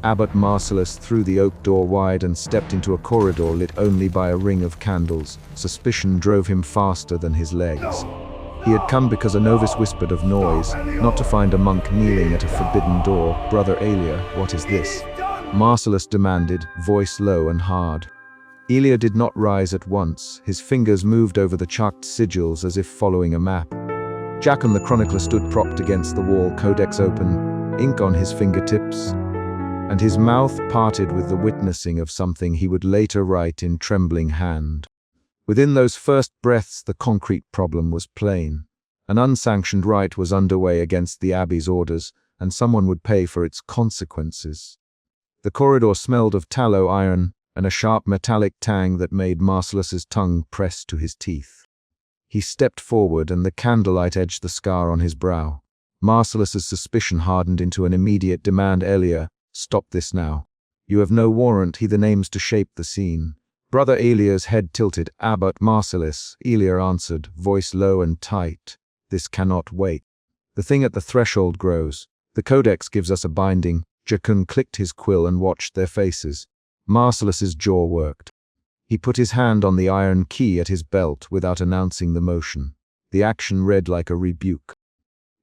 Abbot Marcellus threw the oak door wide and stepped into a corridor lit only by a ring of candles. Suspicion drove him faster than his legs. He had come because a novice whispered of noise, not to find a monk kneeling at a forbidden door. "Brother Elia, what is this?" Marcellus demanded, voice low and hard. Elia did not rise at once. His fingers moved over the chalked sigils as if following a map. Jachan the chronicler stood propped against the wall, codex open, ink on his fingertips, and his mouth parted with the witnessing of something he would later write in trembling hand. Within those first breaths, the concrete problem was plain. An unsanctioned rite was underway against the abbey's orders, and someone would pay for its consequences. The corridor smelled of tallow iron and a sharp metallic tang that made Marcellus's tongue press to his teeth. He stepped forward, and the candlelight edged the scar on his brow. Marcellus's suspicion hardened into an immediate demand. "Elia, stop this now. You have no warrant hither names to shape the scene." Brother Elia's head tilted. "Abbot Marcellus," Elia answered, voice low and tight. "This cannot wait. The thing at the threshold grows. The codex gives us a binding." Jachan clicked his quill and watched their faces. Marcellus's jaw worked. He put his hand on the iron key at his belt without announcing the motion. The action read like a rebuke.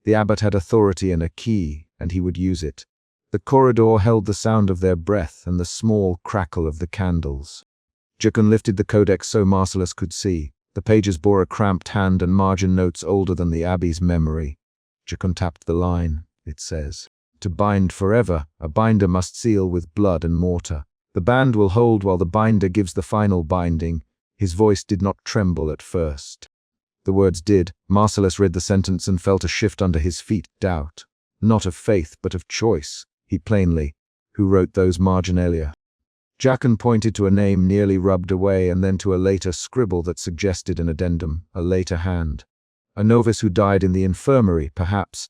The abbot had authority and a key, and he would use it. The corridor held the sound of their breath and the small crackle of the candles. Jachan lifted the codex so Marcellus could see. The pages bore a cramped hand and margin notes older than the abbey's memory. Jachan tapped the line. "It says, 'To bind forever, a binder must seal with blood and mortar. The band will hold while the binder gives the final binding.'" His voice did not tremble at first. The words did. Marcellus read the sentence and felt a shift under his feet. Doubt. Not of faith, but of choice. He plainly. "Who wrote those marginalia?" Jachan pointed to a name nearly rubbed away and then to a later scribble that suggested an addendum, a later hand. "A novice who died in the infirmary, perhaps."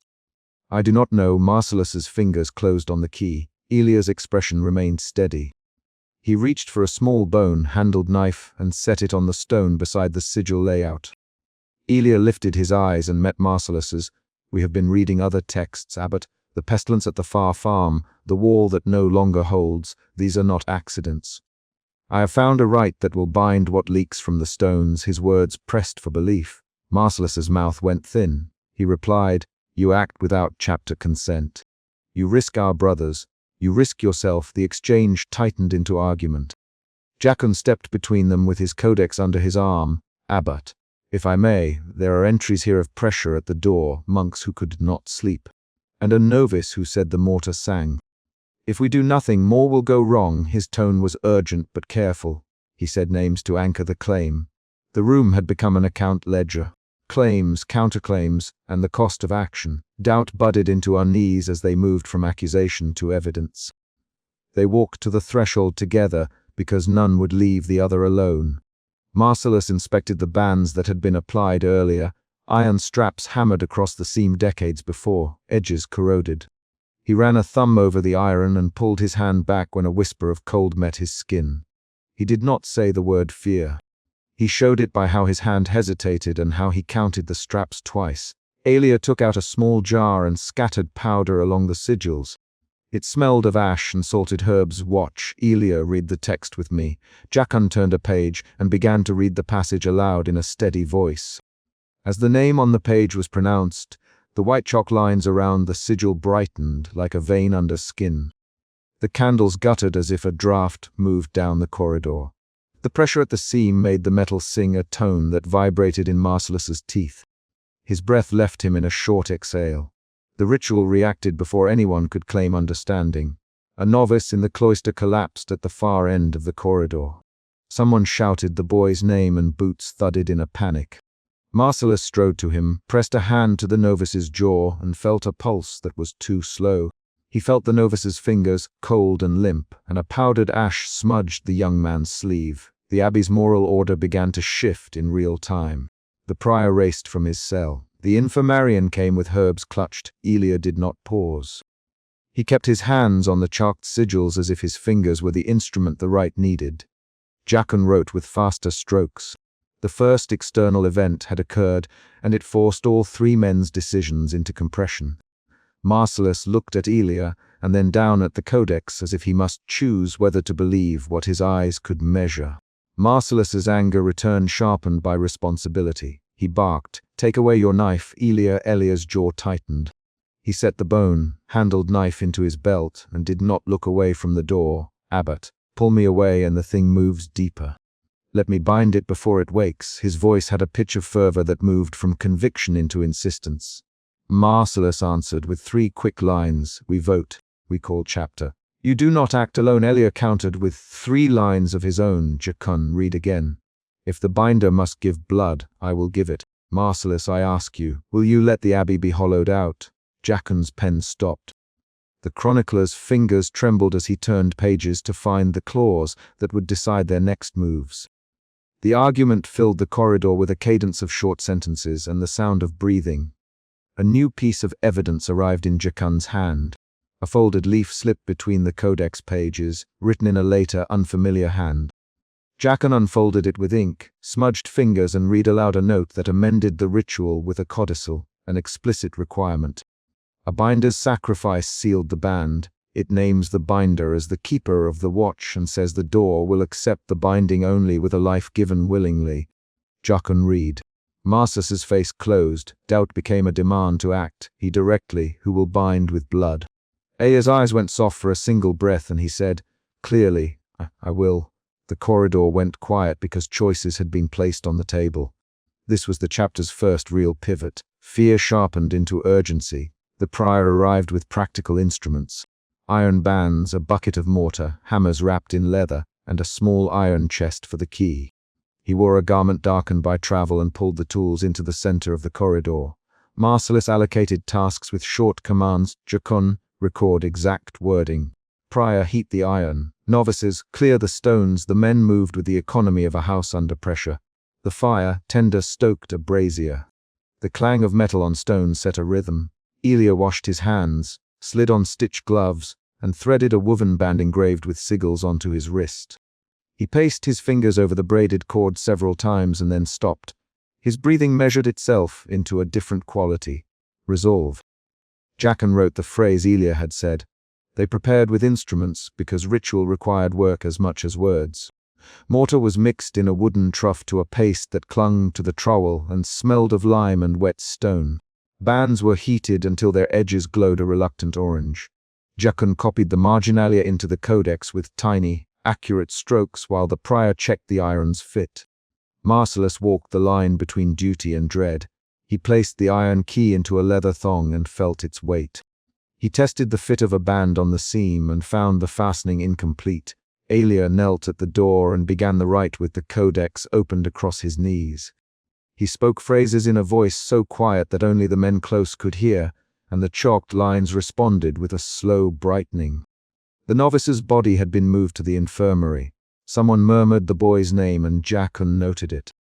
"I do not know." Marcellus's fingers closed on the key. Elia's expression remained steady. He reached for a small bone-handled knife and set it on the stone beside the sigil layout. Elia lifted his eyes and met Marcellus's. "We have been reading other texts, Abbot. The pestilence at the far farm, the wall that no longer holds, these are not accidents. I have found a rite that will bind what leaks from the stones." His words pressed for belief. Marcellus's mouth went thin. He replied, "You act without chapter consent. You risk our brothers. You risk yourself." The exchange tightened into argument. Jachan stepped between them with his codex under his arm. "Abbot, if I may, there are entries here of pressure at the door, monks who could not sleep, and a novice who said the mortar sang. If we do nothing, more will go wrong." His tone was urgent but careful. He said names to anchor the claim. The room had become an account ledger. Claims, counterclaims, and the cost of action. Doubt budded into unease as they moved from accusation to evidence. They walked to the threshold together because none would leave the other alone. Marcellus inspected the bands that had been applied earlier, iron straps hammered across the seam decades before, edges corroded. He ran a thumb over the iron and pulled his hand back when a whisper of cold met his skin. He did not say the word fear. He showed it by how his hand hesitated and how he counted the straps twice. Elia took out a small jar and scattered powder along the sigils. It smelled of ash and salted herbs. "Watch, Elia, read the text with me." Jachan turned a page and began to read the passage aloud in a steady voice. As the name on the page was pronounced, the white chalk lines around the sigil brightened like a vein under skin. The candles guttered as if a draft moved down the corridor. The pressure at the seam made the metal sing a tone that vibrated in Marcellus's teeth. His breath left him in a short exhale. The ritual reacted before anyone could claim understanding. A novice in the cloister collapsed at the far end of the corridor. Someone shouted the boy's name and boots thudded in a panic. Marcellus strode to him, pressed a hand to the novice's jaw, and felt a pulse that was too slow. He felt the novice's fingers, cold and limp, and a powdered ash smudged the young man's sleeve. The abbey's moral order began to shift in real time. The prior raced from his cell. The infirmarian came with herbs clutched. Elia did not pause. He kept his hands on the chalked sigils as if his fingers were the instrument the rite needed. Jachan wrote with faster strokes. The first external event had occurred, and it forced all three men's decisions into compression. Marcellus looked at Elia and then down at the codex as if he must choose whether to believe what his eyes could measure. Marcellus's anger returned sharpened by responsibility. He barked, "Take away your knife." Elia's jaw tightened. He set the bone-handled knife into his belt and did not look away from the door. "Abbot, pull me away and the thing moves deeper. Let me bind it before it wakes." His voice had a pitch of fervor that moved from conviction into insistence. Marcellus answered with 3 quick lines. "We vote. We call chapter." "You do not act alone." Elia countered with 3 lines of his own. Jacun, read again. "If the binder must give blood, I will give it. Marcellus, I ask you, will you let the abbey be hollowed out?" Jacun's pen stopped. The chronicler's fingers trembled as he turned pages to find the clause that would decide their next moves. The argument filled the corridor with a cadence of short sentences and the sound of breathing. A new piece of evidence arrived in Jacun's hand. A folded leaf slipped between the codex pages, written in a later, unfamiliar hand. Jacun unfolded it with ink, smudged fingers and read aloud a note that amended the ritual with a codicil, an explicit requirement. A binder's sacrifice sealed the band. It names the binder as the keeper of the watch and says the door will accept the binding only with a life given willingly. Jacun read. Marcellus's face closed. Doubt became a demand to act. He directly, "Who will bind with blood?" Elia's eyes went soft for a single breath and he said, clearly, I will." The corridor went quiet because choices had been placed on the table. This was the chapter's first real pivot. Fear sharpened into urgency. The prior arrived with practical instruments. Iron bands, a bucket of mortar, hammers wrapped in leather, and a small iron chest for the key. He wore a garment darkened by travel and pulled the tools into the center of the corridor. Marcellus allocated tasks with short commands. Jacun, record exact wording. Prior, heat the iron. Novices, clear the stones. The men moved with the economy of a house under pressure. The fire, tender, stoked a brazier. The clang of metal on stone set a rhythm. Elia washed his hands, slid on stitched gloves, and threaded a woven band engraved with sigils onto his wrist. He paced his fingers over the braided cord several times and then stopped. His breathing measured itself into a different quality. Resolve. Jacun wrote the phrase Elia had said. They prepared with instruments because ritual required work as much as words. Mortar was mixed in a wooden trough to a paste that clung to the trowel and smelled of lime and wet stone. Bands were heated until their edges glowed a reluctant orange. Jacun copied the marginalia into the codex with tiny, accurate strokes while the prior checked the iron's fit. Marcellus walked the line between duty and dread. He placed the iron key into a leather thong and felt its weight. He tested the fit of a band on the seam and found the fastening incomplete. Elia knelt at the door and began the rite with the codex opened across his knees. He spoke phrases in a voice so quiet that only the men close could hear, and the chalked lines responded with a slow brightening. The novice's body had been moved to the infirmary. Someone murmured the boy's name and Jacun noted it.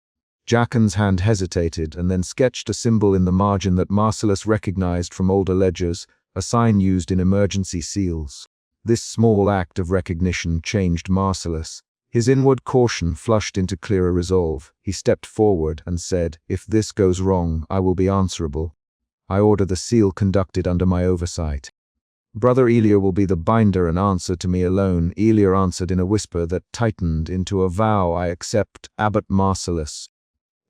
Jacun's hand hesitated and then sketched a symbol in the margin that Marcellus recognized from older ledgers, a sign used in emergency seals. This small act of recognition changed Marcellus. His inward caution flushed into clearer resolve. He stepped forward and said, "If this goes wrong, I will be answerable. I order the seal conducted under my oversight. Brother Elia will be the binder and answer to me alone." Elia answered in a whisper that tightened into a vow. "I accept, Abbot Marcellus."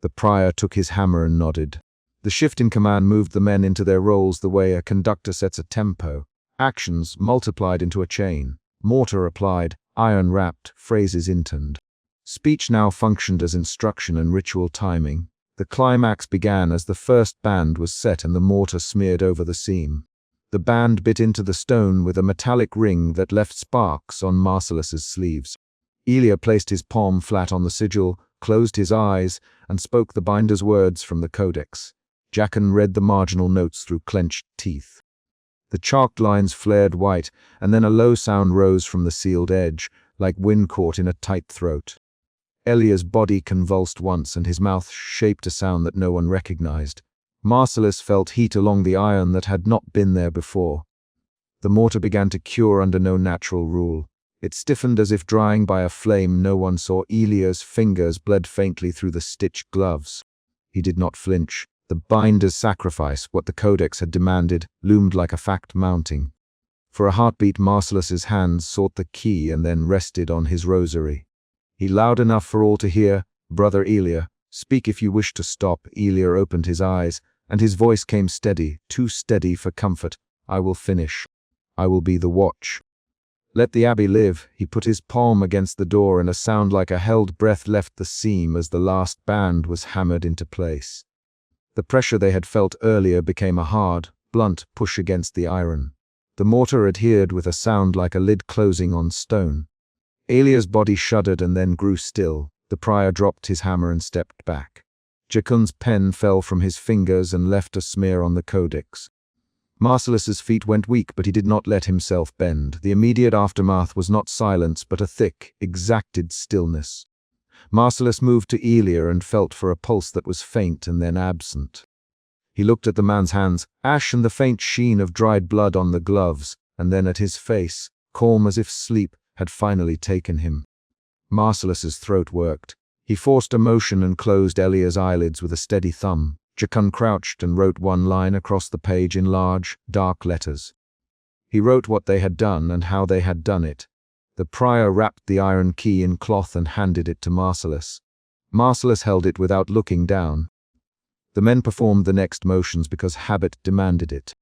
The prior took his hammer and nodded. The shift in command moved the men into their roles the way a conductor sets a tempo. Actions multiplied into a chain. Mortar applied, iron wrapped, phrases intoned. Speech now functioned as instruction and ritual timing. The climax began as the first band was set and the mortar smeared over the seam. The band bit into the stone with a metallic ring that left sparks on Marcellus's sleeves. Elia placed his palm flat on the sigil, closed his eyes, and spoke the binder's words from the codex. Jacun read the marginal notes through clenched teeth. The chalked lines flared white, and then a low sound rose from the sealed edge, like wind caught in a tight throat. Elia's body convulsed once, and his mouth shaped a sound that no one recognized. Marcellus felt heat along the iron that had not been there before. The mortar began to cure under no natural rule. It stiffened as if drying by a flame no one saw. Elia's fingers bled faintly through the stitched gloves. He did not flinch. The binder's sacrifice, what the codex had demanded, loomed like a fact mounting. For a heartbeat, Marcellus's hands sought the key and then rested on his rosary. He loud enough for all to hear, "Brother Elia, speak if you wish to stop." Elia opened his eyes, and his voice came steady, too steady for comfort. "I will finish. I will be the watch. Let the abbey live." He put his palm against the door, and a sound like a held breath left the seam as the last band was hammered into place. The pressure they had felt earlier became a hard, blunt push against the iron. The mortar adhered with a sound like a lid closing on stone. Elia's body shuddered and then grew still. The prior dropped his hammer and stepped back. Jacon's pen fell from his fingers and left a smear on the codex. Marcellus's feet went weak, but he did not let himself bend. The immediate aftermath was not silence, but a thick, exacted stillness. Marcellus moved to Elia and felt for a pulse that was faint and then absent. He looked at the man's hands, ash and the faint sheen of dried blood on the gloves, and then at his face, calm as if sleep had finally taken him. Marcellus's throat worked. He forced a motion and closed Elia's eyelids with a steady thumb. Jacon crouched and wrote one line across the page in large, dark letters. He wrote what they had done and how they had done it. The prior wrapped the iron key in cloth and handed it to Marcellus. Marcellus held it without looking down. The men performed the next motions because habit demanded it.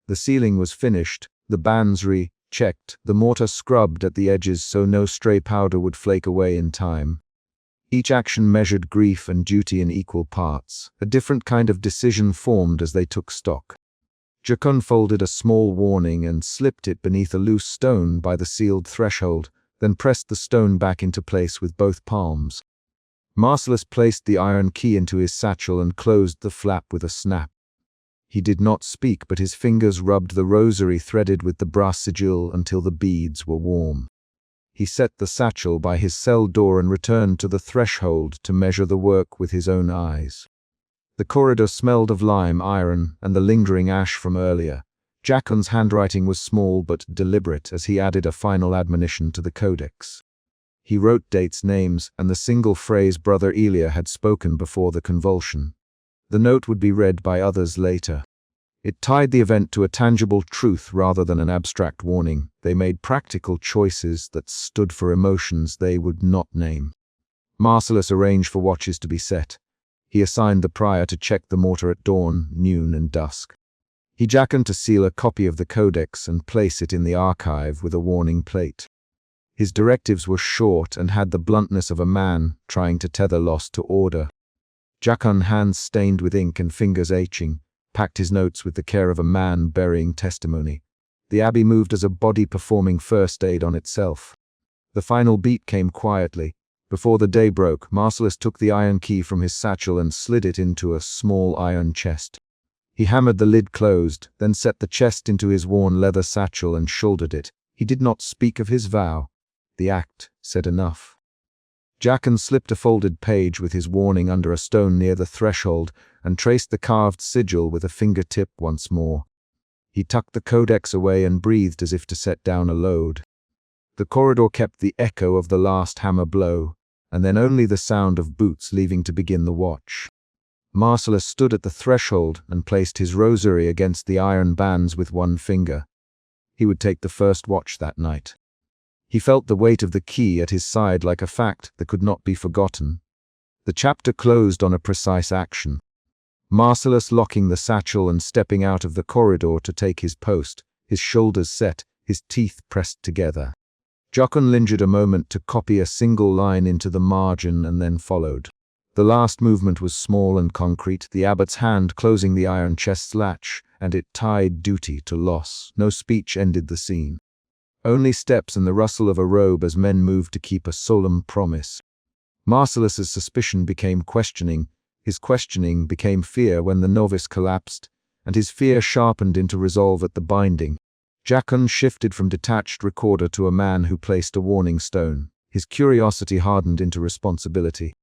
The ceiling was finished, the bands checked, the mortar scrubbed at the edges so no stray powder would flake away in time. Each action measured grief and duty in equal parts. A different kind of decision formed as they took stock. Jacon folded a small warning and slipped it beneath a loose stone by the sealed threshold, then pressed the stone back into place with both palms. Marcellus placed the iron key into his satchel and closed the flap with a snap. He did not speak, but his fingers rubbed the rosary threaded with the brass sigil until the beads were warm. He set the satchel by his cell door and returned to the threshold to measure the work with his own eyes. The corridor smelled of lime, iron, and the lingering ash from earlier. Jacon's handwriting was small but deliberate as he added a final admonition to the codex. He wrote dates, names, and the single phrase Brother Elia had spoken before the convulsion. The note would be read by others later. It tied the event to a tangible truth rather than an abstract warning. They made practical choices that stood for emotions they would not name. Marcellus arranged for watches to be set. He assigned the prior to check the mortar at dawn, noon, and dusk. He Jacon to seal a copy of the codex and place it in the archive with a warning plate. His directives were short and had the bluntness of a man trying to tether loss to order. Jacon, hands stained with ink and fingers aching, packed his notes with the care of a man burying testimony. The abbey moved as a body performing first aid on itself. The final beat came quietly. Before the day broke, Marcellus took the iron key from his satchel and slid it into a small iron chest. He hammered the lid closed, then set the chest into his worn leather satchel and shouldered it. He did not speak of his vow. The act said enough. Jacon slipped a folded page with his warning under a stone near the threshold and traced the carved sigil with a fingertip once more. He tucked the codex away and breathed as if to set down a load. The corridor kept the echo of the last hammer blow, and then only the sound of boots leaving to begin the watch. Marcellus stood at the threshold and placed his rosary against the iron bands with one finger. He would take the first watch that night. He felt the weight of the key at his side like a fact that could not be forgotten. The chapter closed on a precise action. Marcellus locking the satchel and stepping out of the corridor to take his post, his shoulders set, his teeth pressed together. Jacon lingered a moment to copy a single line into the margin and then followed. The last movement was small and concrete, the abbot's hand closing the iron chest's latch, and it tied duty to loss. No speech ended the scene. Only steps and the rustle of a robe as men moved to keep a solemn promise. Marcellus's suspicion became questioning, his questioning became fear when the novice collapsed, and his fear sharpened into resolve at the binding. Jacon shifted from detached recorder to a man who placed a warning stone. His curiosity hardened into responsibility.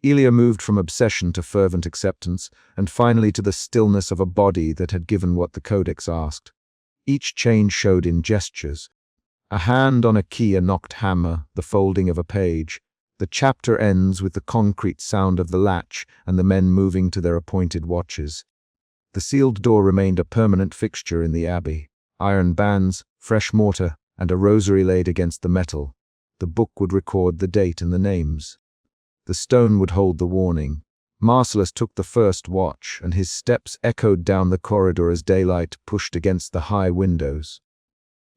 Elia moved from obsession to fervent acceptance, and finally to the stillness of a body that had given what the codex asked. Each change showed in gestures. A hand on a key, a knocked hammer, the folding of a page. The chapter ends with the concrete sound of the latch and the men moving to their appointed watches. The sealed door remained a permanent fixture in the abbey. Iron bands, fresh mortar, and a rosary laid against the metal. The book would record the date and the names. The stone would hold the warning. Marcellus took the first watch, and his steps echoed down the corridor as daylight pushed against the high windows.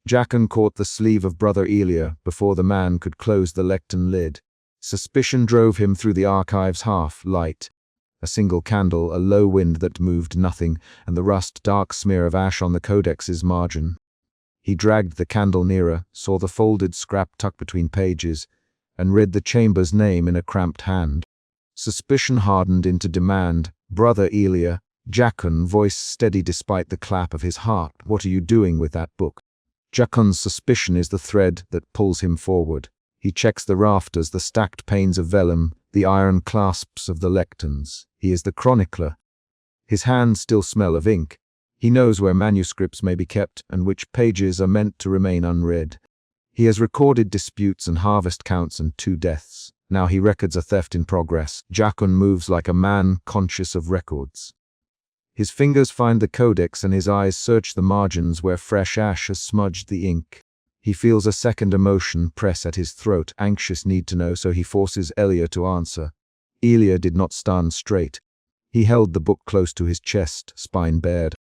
Jachan caught the sleeve of Brother Elia before the man could close the lectern lid. Suspicion drove him through the archive's half-light. A single candle, a low wind that moved nothing, and the rust-dark smear of ash on the codex's margin. He dragged the candle nearer, saw the folded scrap tucked between pages, and read the chamber's name in a cramped hand. Suspicion hardened into demand. Brother Elia, Jachan, voice steady despite the clap of his heart. What are you doing with that book? Jachan's suspicion is the thread that pulls him forward. He checks the rafters, the stacked panes of vellum, the iron clasps of the lecterns. He is the chronicler. His hands still smell of ink. He knows where manuscripts may be kept and which pages are meant to remain unread. He has recorded disputes and harvest counts and 2 deaths. Now he records a theft in progress. Jachan moves like a man conscious of records. His fingers find the codex and his eyes search the margins where fresh ash has smudged the ink. He feels a second emotion press at his throat, anxious need to know, so he forces Elia to answer. Elia did not stand straight. He held the book close to his chest, spine bared.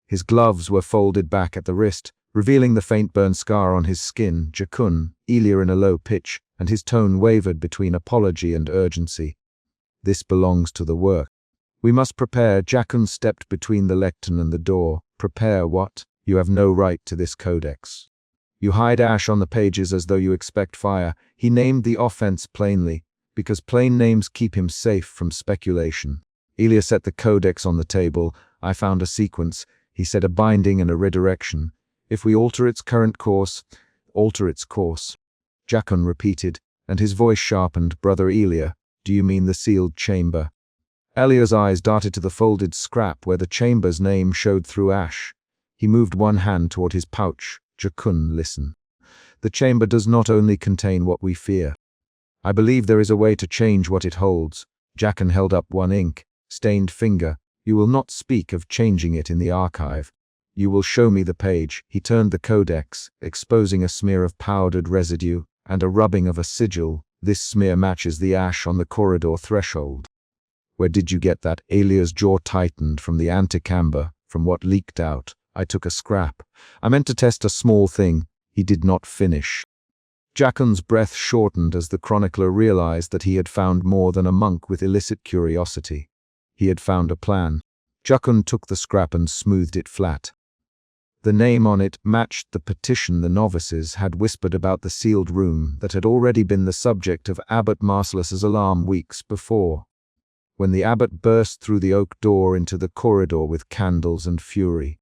His gloves were folded back at the wrist, revealing the faint burn scar on his skin. Jachan, Elia in a low pitch, and his tone wavered between apology and urgency. This belongs to the work. We must prepare. Jachan stepped between the lectern and the door. Prepare what? You have no right to this codex. You hide ash on the pages as though you expect fire. He named the offense plainly, because plain names keep him safe from speculation. Elia set the codex on the table. I found a sequence. He said a binding and a redirection. If we alter its current course, alter its course. Jachan repeated, and his voice sharpened. Brother Elia, do you mean the sealed chamber? Elia's eyes darted to the folded scrap where the chamber's name showed through ash. He moved one hand toward his pouch. Jachan, listen. The chamber does not only contain what we fear. I believe there is a way to change what it holds. Jachan held up one ink-stained finger. You will not speak of changing it in the archive. You will show me the page. He turned the codex, exposing a smear of powdered residue and a rubbing of a sigil. This smear matches the ash on the corridor threshold. Where did you get that? Elia's jaw tightened. From the antechamber, from what leaked out. I took a scrap. I meant to test a small thing. He did not finish. Jachan's breath shortened as the chronicler realized that he had found more than a monk with illicit curiosity. He had found a plan. Jachan took the scrap and smoothed it flat. The name on it matched the petition the novices had whispered about the sealed room that had already been the subject of Abbot Marcellus's alarm weeks before, when the abbot burst through the oak door into the corridor with candles and fury.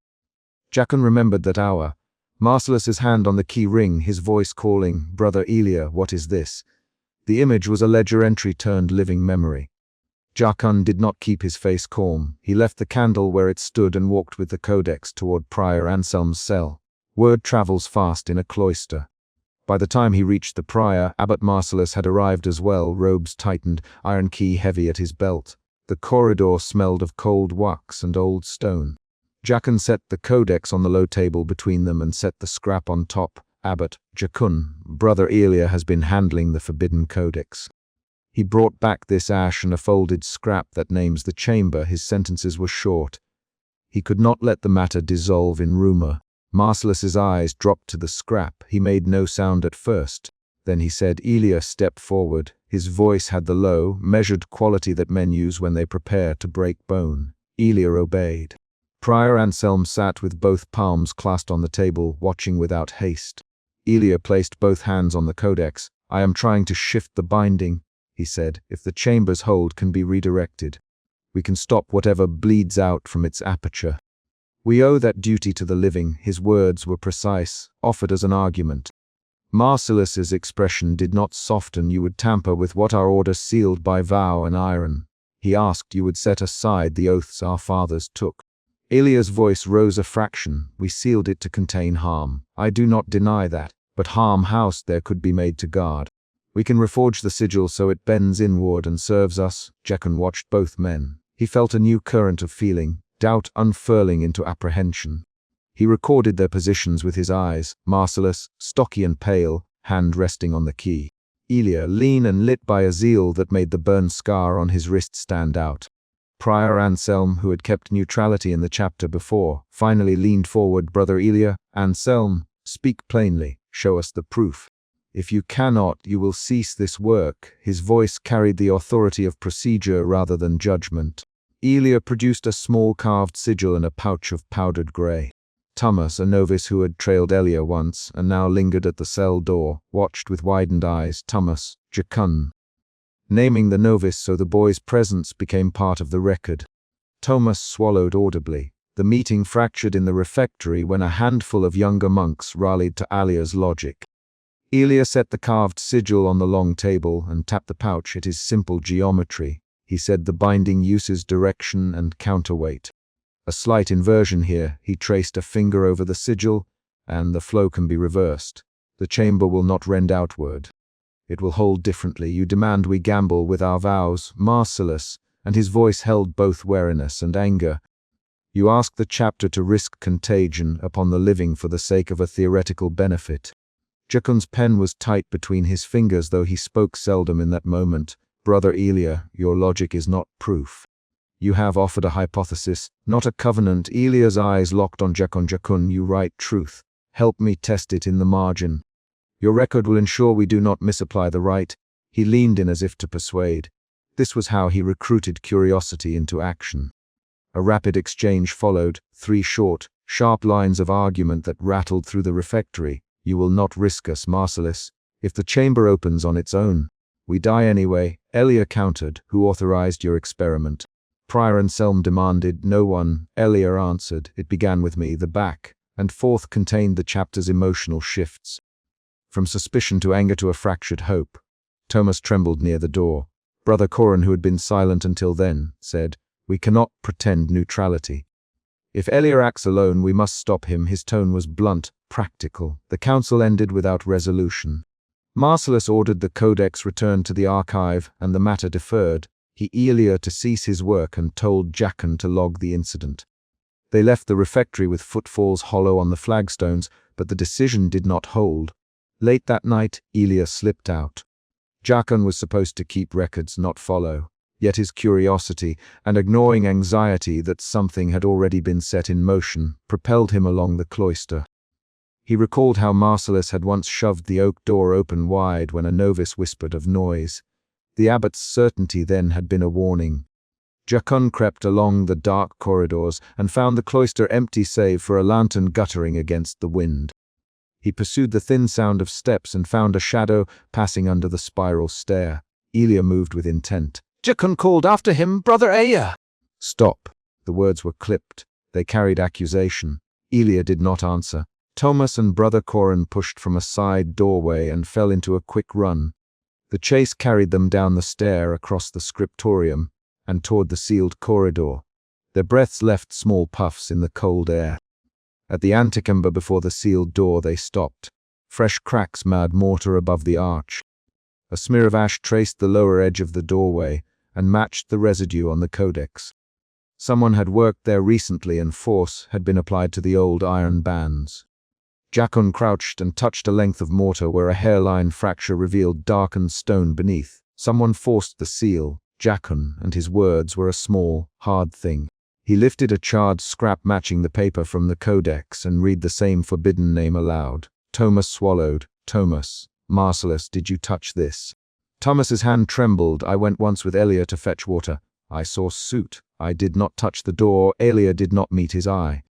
Jachan remembered that hour. Marcellus's hand on the key ring, his voice calling, Brother Elia, what is this? The image was a ledger entry turned living memory. Jachan did not keep his face calm. He left the candle where it stood and walked with the codex toward Prior Anselm's cell. Word travels fast in a cloister. By the time he reached the prior, Abbot Marcellus had arrived as well, robes tightened, iron key heavy at his belt. The corridor smelled of cold wax and old stone. Jachan set the codex on the low table between them and set the scrap on top. Abbot, Jachan, Brother Elia has been handling the forbidden codex. He brought back this ash and a folded scrap that names the chamber. His sentences were short. He could not let the matter dissolve in rumor. Marcellus's eyes dropped to the scrap. He made no sound at first. Then he said, Elia, step forward. His voice had the low, measured quality that men use when they prepare to break bone. Elia obeyed. Prior Anselm sat with both palms clasped on the table, watching without haste. Elia placed both hands on the codex. I am trying to shift the binding, he said. If the chamber's hold can be redirected, we can stop whatever bleeds out from its aperture. We owe that duty to the living. His words were precise, offered as an argument. Marcellus's expression did not soften. You would tamper with what our order sealed by vow and iron. He asked you would set aside the oaths our fathers took. Elia's voice rose a fraction. We sealed it to contain harm. I do not deny that, but harm house there could be made to guard. We can reforge the sigil so it bends inward and serves us. Jekon watched both men. He felt a new current of feeling, doubt unfurling into apprehension. He recorded their positions with his eyes, marcellus, stocky and pale, hand resting on the key. Elia, lean and lit by a zeal that made the burn scar on his wrist stand out. Prior Anselm, who had kept neutrality in the chapter before, finally leaned forward. Brother Elia, Anselm, speak plainly, show us the proof. If you cannot, you will cease this work. His voice carried the authority of procedure rather than judgment. Elia produced a small carved sigil and a pouch of powdered grey. Thomas, a novice who had trailed Elia once and now lingered at the cell door, watched with widened eyes. Thomas, Jekon, naming the novice so the boy's presence became part of the record. Thomas swallowed audibly. The meeting fractured in the refectory when a handful of younger monks rallied to Elia's logic. Elia set the carved sigil on the long table and tapped the pouch at his simple geometry. He said the binding uses direction and counterweight. A slight inversion here. He traced a finger over the sigil, and the flow can be reversed. The chamber will not rend outward. It will hold differently. You demand we gamble with our vows, marcellus, and his voice held both wariness and anger. You ask the chapter to risk contagion upon the living for the sake of a theoretical benefit. Jekon's pen was tight between his fingers, though he spoke seldom in that moment. Brother Elia, your logic is not proof. You have offered a hypothesis, not a covenant. Elia's eyes locked on Jekon. Jekon, you write truth. Help me test it in the margin. Your record will ensure we do not misapply the rite. He leaned in as if to persuade. This was how he recruited curiosity into action. A rapid exchange followed, 3 short, sharp lines of argument that rattled through the refectory. You will not risk us, marcellus. If the chamber opens on its own, we die anyway. Elia countered. Who authorized your experiment? Prior Anselm demanded. No one. Elia answered. It began with me. The back and forth contained the chapter's emotional shifts. From suspicion to anger to a fractured hope. Thomas trembled near the door. Brother Corin, who had been silent until then, said, We cannot pretend neutrality. If Elia acts alone, we must stop him. His tone was blunt, practical. The council ended without resolution. Marcellus ordered the codex returned to the archive, and the matter deferred. He Elia to cease his work and told Jekon to log the incident. They left the refectory with footfalls hollow on the flagstones, but the decision did not hold. Late that night, Elia slipped out. Jekon was supposed to keep records, not follow. Yet his curiosity, and ignoring anxiety that something had already been set in motion, propelled him along the cloister. He recalled how Marcellus had once shoved the oak door open wide when a novice whispered of noise. The abbot's certainty then had been a warning. Jekon crept along the dark corridors and found the cloister empty save for a lantern guttering against the wind. He pursued the thin sound of steps and found a shadow passing under the spiral stair. Elia moved with intent. Jekon called after him, Brother Aya. Stop. The words were clipped. They carried accusation. Elia did not answer. Thomas and Brother Corin pushed from a side doorway and fell into a quick run. The chase carried them down the stair, across the scriptorium, and toward the sealed corridor. Their breaths left small puffs in the cold air. At the antechamber before the sealed door they stopped. Fresh cracks marred mortar above the arch. A smear of ash traced the lower edge of the doorway and matched the residue on the codex. Someone had worked there recently and force had been applied to the old iron bands. Jekon crouched and touched a length of mortar where a hairline fracture revealed darkened stone beneath. Someone forced the seal. Jekon and his words were a small, hard thing. He lifted a charred scrap matching the paper from the codex and read the same forbidden name aloud. Thomas swallowed. Thomas. Marcellus, did you touch this? Thomas's hand trembled. I went once with Elia to fetch water. I saw soot. I did not touch the door. Elia did not meet his eye.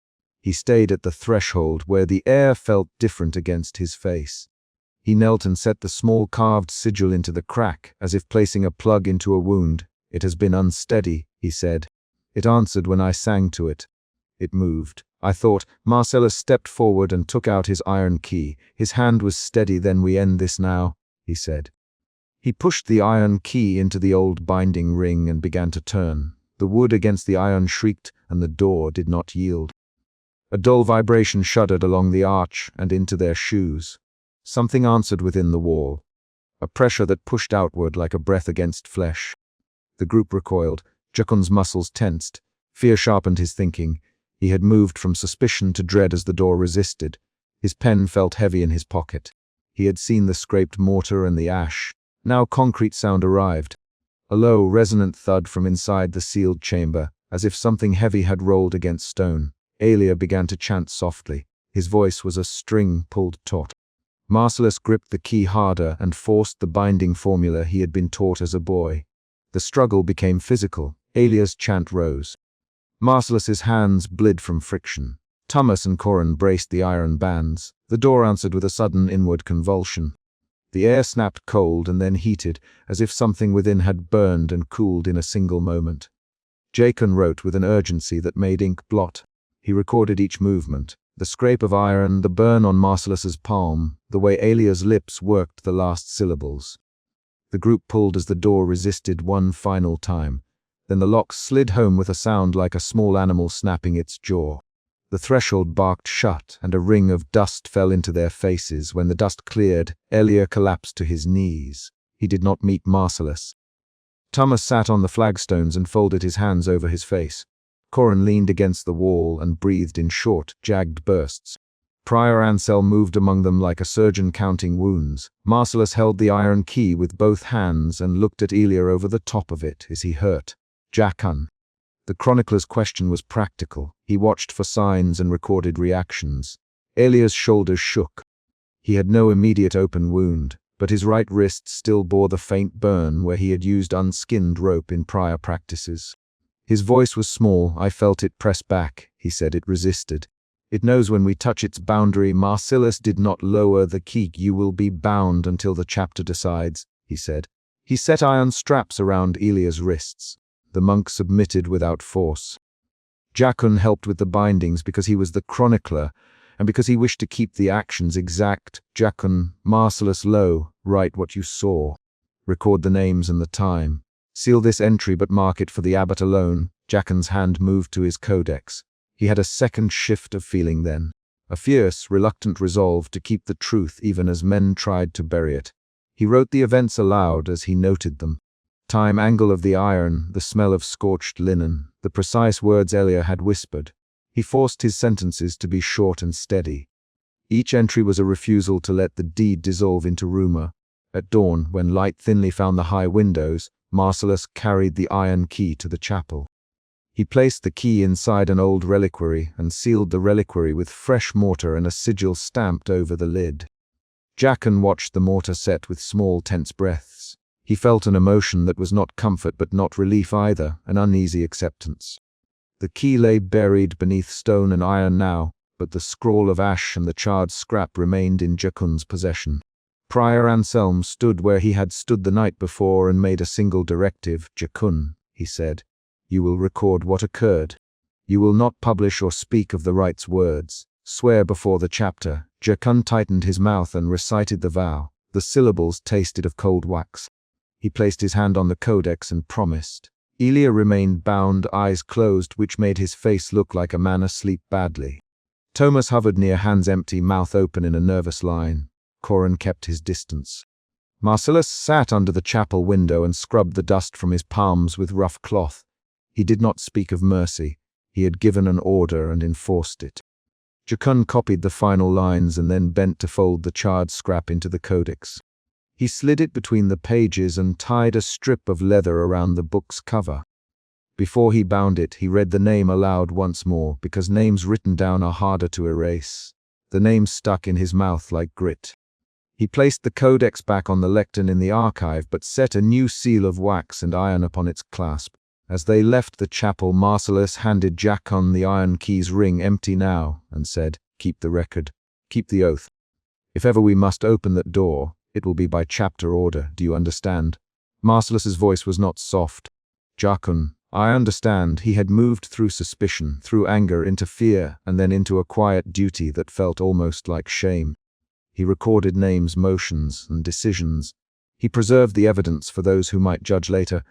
He stayed at the threshold where the air felt different against his face. He knelt and set the small carved sigil into the crack, as if placing a plug into a wound. It has been unsteady, he said. It answered when I sang to it. It moved. I thought. Marcellus stepped forward and took out his iron key. His hand was steady. Then we end this now, he said. He pushed the iron key into the old binding ring and began to turn. The wood against the iron shrieked, and the door did not yield. A dull vibration shuddered along the arch and into their shoes. Something answered within the wall. a pressure that pushed outward like a breath against flesh. The group recoiled. Jakun's muscles tensed. Fear sharpened his thinking. He had moved from suspicion to dread as the door resisted. His pen felt heavy in his pocket. He had seen the scraped mortar and the ash. Now concrete sound arrived. A low, resonant thud from inside the sealed chamber, as if something heavy had rolled against stone. Alia began to chant softly. His voice was a string pulled taut. Marcellus gripped the key harder and forced the binding formula he had been taught as a boy. The struggle became physical. Alia's chant rose. Marcellus's hands bled from friction. Thomas and Corin braced the iron bands. The door answered with a sudden inward convulsion. The air snapped cold and then heated, as if something within had burned and cooled in a single moment. Jakun wrote with an urgency that made ink blot. He recorded each movement, the scrape of iron, the burn on Marcellus's palm, the way Alia's lips worked the last syllables. The group pulled as the door resisted one final time. Then the lock slid home with a sound like a small animal snapping its jaw. The threshold barked shut, and a ring of dust fell into their faces. When the dust cleared, Alia collapsed to his knees. He did not meet Marcellus. Thomas sat on the flagstones and folded his hands over his face. Corin leaned against the wall and breathed in short, jagged bursts. Prior Anselm moved among them like a surgeon counting wounds. Marcellus held the iron key with both hands and looked at Alia over the top of it. Is he hurt? Jakun. The chronicler's question was practical. He watched for signs and recorded reactions. Alia's shoulders shook. He had no immediate open wound, but his right wrist still bore the faint burn where he had used unskinned rope in prior practices. His voice was small. I felt it press back, he said. It resisted. It knows when we touch its boundary. Marcellus did not lower the key. You will be bound until the chapter decides, he said. He set iron straps around Alia's wrists. The monk submitted without force. Jakun helped with the bindings because he was the chronicler and because he wished to keep the actions exact. Jakun, Marcellus Low, write what you saw. Record the names and the time. Seal this entry but mark it for the abbot alone. Jakun's hand moved to his codex. He had a second shift of feeling then. A fierce, reluctant resolve to keep the truth even as men tried to bury it. He wrote the events aloud as he noted them. Time, angle of the iron, the smell of scorched linen, the precise words Alia had whispered. He forced his sentences to be short and steady. Each entry was a refusal to let the deed dissolve into rumor. At dawn, when light thinly found the high windows, Marcellus carried the iron key to the chapel. He placed the key inside an old reliquary and sealed the reliquary with fresh mortar and a sigil stamped over the lid. Jakun watched the mortar set with small, tense breaths. He felt an emotion that was not comfort but not relief either, an uneasy acceptance. The key lay buried beneath stone and iron now, but the scroll of ash and the charred scrap remained in Jakun's possession. Prior Anselm stood where he had stood the night before and made a single directive. Jakun, he said, you will record what occurred. You will not publish or speak of the rites words. Swear before the chapter. Jakun tightened his mouth and recited the vow. The syllables tasted of cold wax. He placed his hand on the codex and promised. Alia remained bound, eyes closed, which made his face look like a man asleep badly. Thomas hovered near, hands empty, mouth open in a nervous line. Corin kept his distance. Marcellus sat under the chapel window and scrubbed the dust from his palms with rough cloth. He did not speak of mercy. He had given an order and enforced it. Jakun copied the final lines and then bent to fold the charred scrap into the codex. He slid it between the pages and tied a strip of leather around the book's cover. Before he bound it, he read the name aloud once more, because names written down are harder to erase. The name stuck in his mouth like grit. He placed the codex back on the lectern in the archive, but set a new seal of wax and iron upon its clasp. As they left the chapel, Marcellus handed Jakun the iron key's ring, empty now, and said, keep the record. Keep the oath. If ever we must open that door, it will be by chapter order. Do you understand? Marcellus's voice was not soft. Jakun, I understand. He had moved through suspicion, through anger, into fear, and then into a quiet duty that felt almost like shame. He recorded names, motions, and decisions. He preserved the evidence for those who might judge later.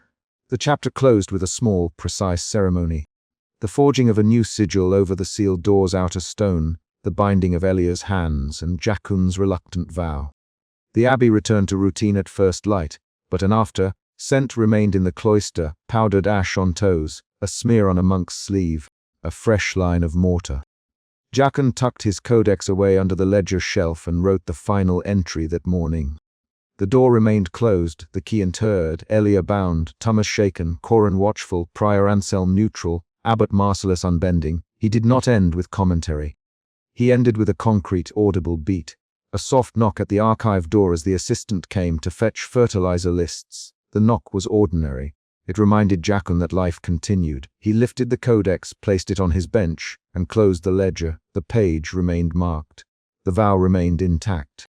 The chapter closed with a small, precise ceremony. The forging of a new sigil over the sealed door's outer stone, the binding of Alia's hands, and Jakun's reluctant vow. The abbey returned to routine at first light, but an after scent remained in the cloister: powdered ash on toes, a smear on a monk's sleeve, a fresh line of mortar. Jachan tucked his codex away under the ledger shelf and wrote the final entry that morning. The door remained closed, the key interred, Elia bound, Thomas shaken, Coran watchful, Prior Anselm neutral, Abbot Marcellus unbending. He did not end with commentary. He ended with a concrete, audible beat. A soft knock at the archive door as the assistant came to fetch fertilizer lists. The knock was ordinary. It reminded Jachan that life continued. He lifted the codex, placed it on his bench, and closed the ledger. The page remained marked. The vow remained intact.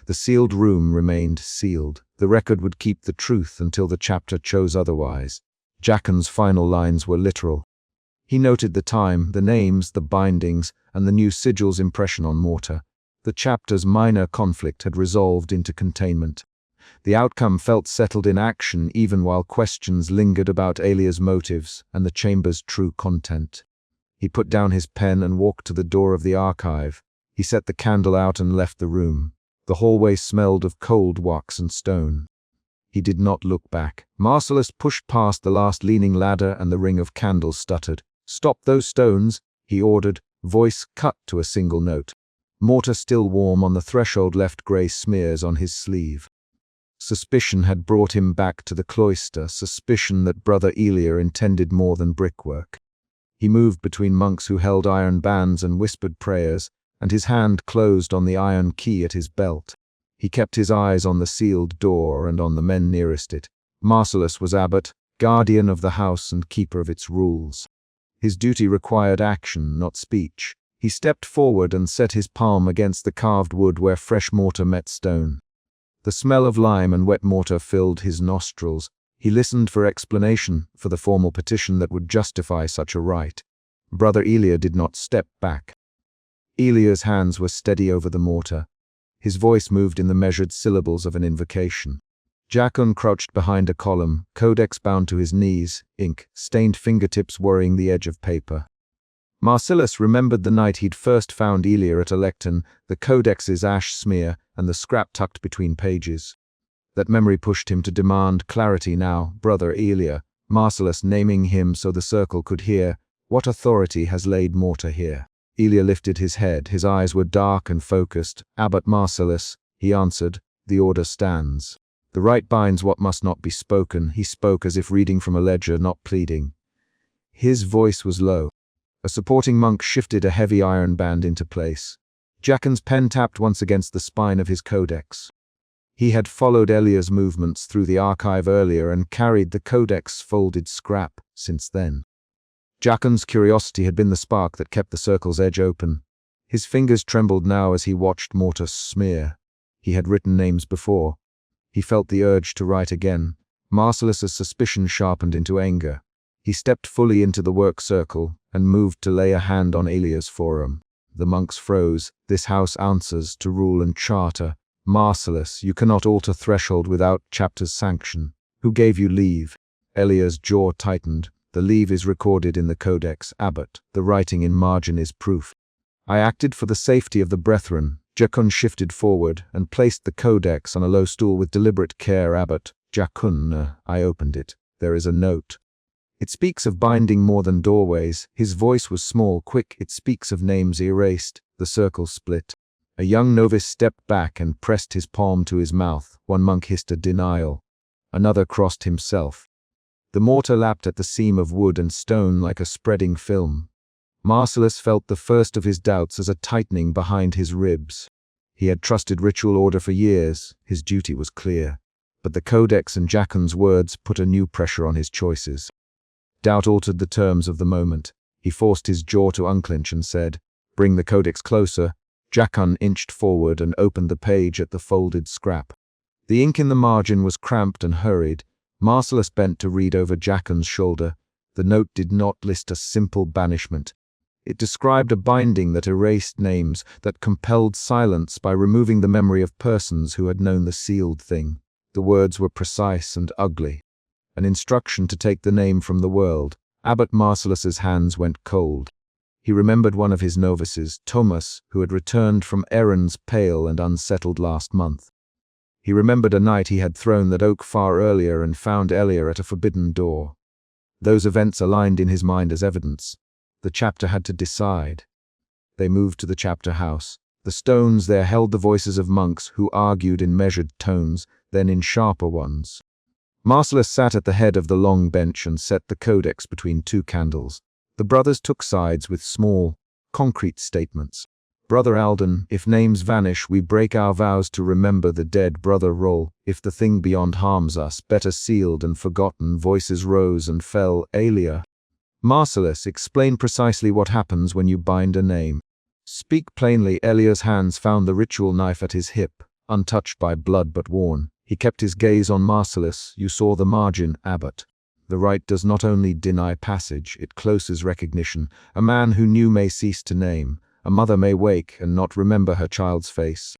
The sealed room remained sealed. The record would keep the truth until the chapter chose otherwise. Jachan's final lines were literal. He noted the time, the names, the bindings, and the new sigil's impression on mortar. The chapter's minor conflict had resolved into containment. The outcome felt settled in action even while questions lingered about Elia's motives and the chamber's true content. He put down his pen and walked to the door of the archive. He set the candle out and left the room. The hallway smelled of cold wax and stone. He did not look back. Marcellus pushed past the last leaning ladder and the ring of candles stuttered. "Stop those stones," he ordered, voice cut to a single note. Mortar still warm on the threshold left grey smears on his sleeve. Suspicion had brought him back to the cloister, suspicion that Brother Elia intended more than brickwork. He moved between monks who held iron bands and whispered prayers, and his hand closed on the iron key at his belt. He kept his eyes on the sealed door and on the men nearest it. Marcellus was abbot, guardian of the house and keeper of its rules. His duty required action, not speech. He stepped forward and set his palm against the carved wood where fresh mortar met stone. The smell of lime and wet mortar filled his nostrils. He listened for explanation, for the formal petition that would justify such a rite. Brother Elia did not step back. Elia's hands were steady over the mortar. His voice moved in the measured syllables of an invocation. Jachan crouched behind a column, codex bound to his knees, ink, stained fingertips worrying the edge of paper. Marcellus remembered the night he'd first found Elia at a lectern, the codex's ash smear, and the scrap tucked between pages. That memory pushed him to demand clarity now. "Brother Elia," Marcellus naming him so the circle could hear, "what authority has laid mortar here?" Elia lifted his head. His eyes were dark and focused. "Abbot Marcellus," he answered, "the order stands. The rite binds what must not be spoken." He spoke as if reading from a ledger, not pleading. His voice was low. A supporting monk shifted a heavy iron band into place. Jachan's pen tapped once against the spine of his codex. He had followed Elia's movements through the archive earlier and carried the codex folded scrap since then. Jachan's curiosity had been the spark that kept the circle's edge open. His fingers trembled now as he watched mortar smear. He had written names before. He felt the urge to write again. Marcellus's suspicion sharpened into anger. He stepped fully into the work circle and moved to lay a hand on Elia's forearm. The monks froze. "This house answers to rule and charter. Marcellus, you cannot alter threshold without chapter's sanction. Who gave you leave?" Elia's jaw tightened. "The leave is recorded in the codex, Abbot. The writing in margin is proof." "I acted for the safety of the brethren." Jachan shifted forward and placed the codex on a low stool with deliberate care. "Abbot, Jachan, I opened it. There is a note. It speaks of binding more than doorways." His voice was small, quick. "It speaks of names erased." The circle split. A young novice stepped back and pressed his palm to his mouth. One monk hissed a denial. Another crossed himself. The mortar lapped at the seam of wood and stone like a spreading film. Marcellus felt the first of his doubts as a tightening behind his ribs. He had trusted ritual order for years. His duty was clear. But the codex and Jachan's words put a new pressure on his choices. Doubt altered the terms of the moment. He forced his jaw to unclench and said, "Bring the codex closer." Jachan inched forward and opened the page at the folded scrap. The ink in the margin was cramped and hurried. Marcellus bent to read over Jachan's shoulder. The note did not list a simple banishment. It described a binding that erased names, that compelled silence by removing the memory of persons who had known the sealed thing. The words were precise and ugly. An instruction to take the name from the world. Abbot Marcellus's hands went cold. He remembered one of his novices, Thomas, who had returned from errands pale and unsettled last month. He remembered a night he had thrown that oak far earlier and found Elia at a forbidden door. Those events aligned in his mind as evidence. The chapter had to decide. They moved to the chapter house. The stones there held the voices of monks who argued in measured tones, then in sharper ones. Marcellus sat at the head of the long bench and set the codex between two candles. The brothers took sides with small, concrete statements. Brother Alden, if names vanish, we break our vows to remember the dead. Brother Roll, if the thing beyond harms us, better sealed and forgotten. Voices rose and fell. Elia. Marcellus, explain precisely what happens when you bind a name. Speak plainly. Elia's hands found the ritual knife at his hip, untouched by blood but worn. He kept his gaze on Marcellus. You saw the margin, Abbot. The rite does not only deny passage, it closes recognition. A man who knew may cease to name. A mother may wake and not remember her child's face.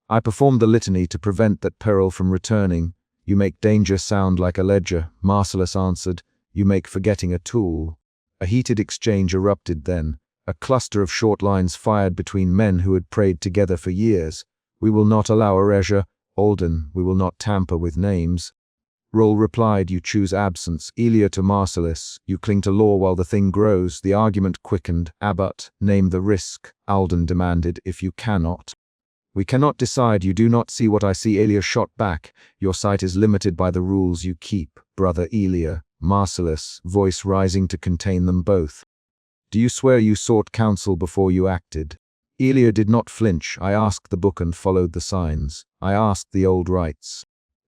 I performed the litany to prevent that peril from returning. You make danger sound like a ledger, Marcellus answered. You make forgetting a tool. A heated exchange erupted then. A cluster of short lines fired between men who had prayed together for years. We will not allow erasure. Alden, we will not tamper with names. Roll replied, you choose absence. Elia to Marcellus, you cling to law while the thing grows. The argument quickened. Abbot, name the risk. Alden demanded, if you cannot. We cannot decide. You do not see what I see. Elia shot back. Your sight is limited by the rules you keep. Brother Elia. Marcellus, voice rising to contain them both. Do you swear you sought counsel before you acted? Elia did not flinch. I asked the book and followed the signs. I asked the old rites.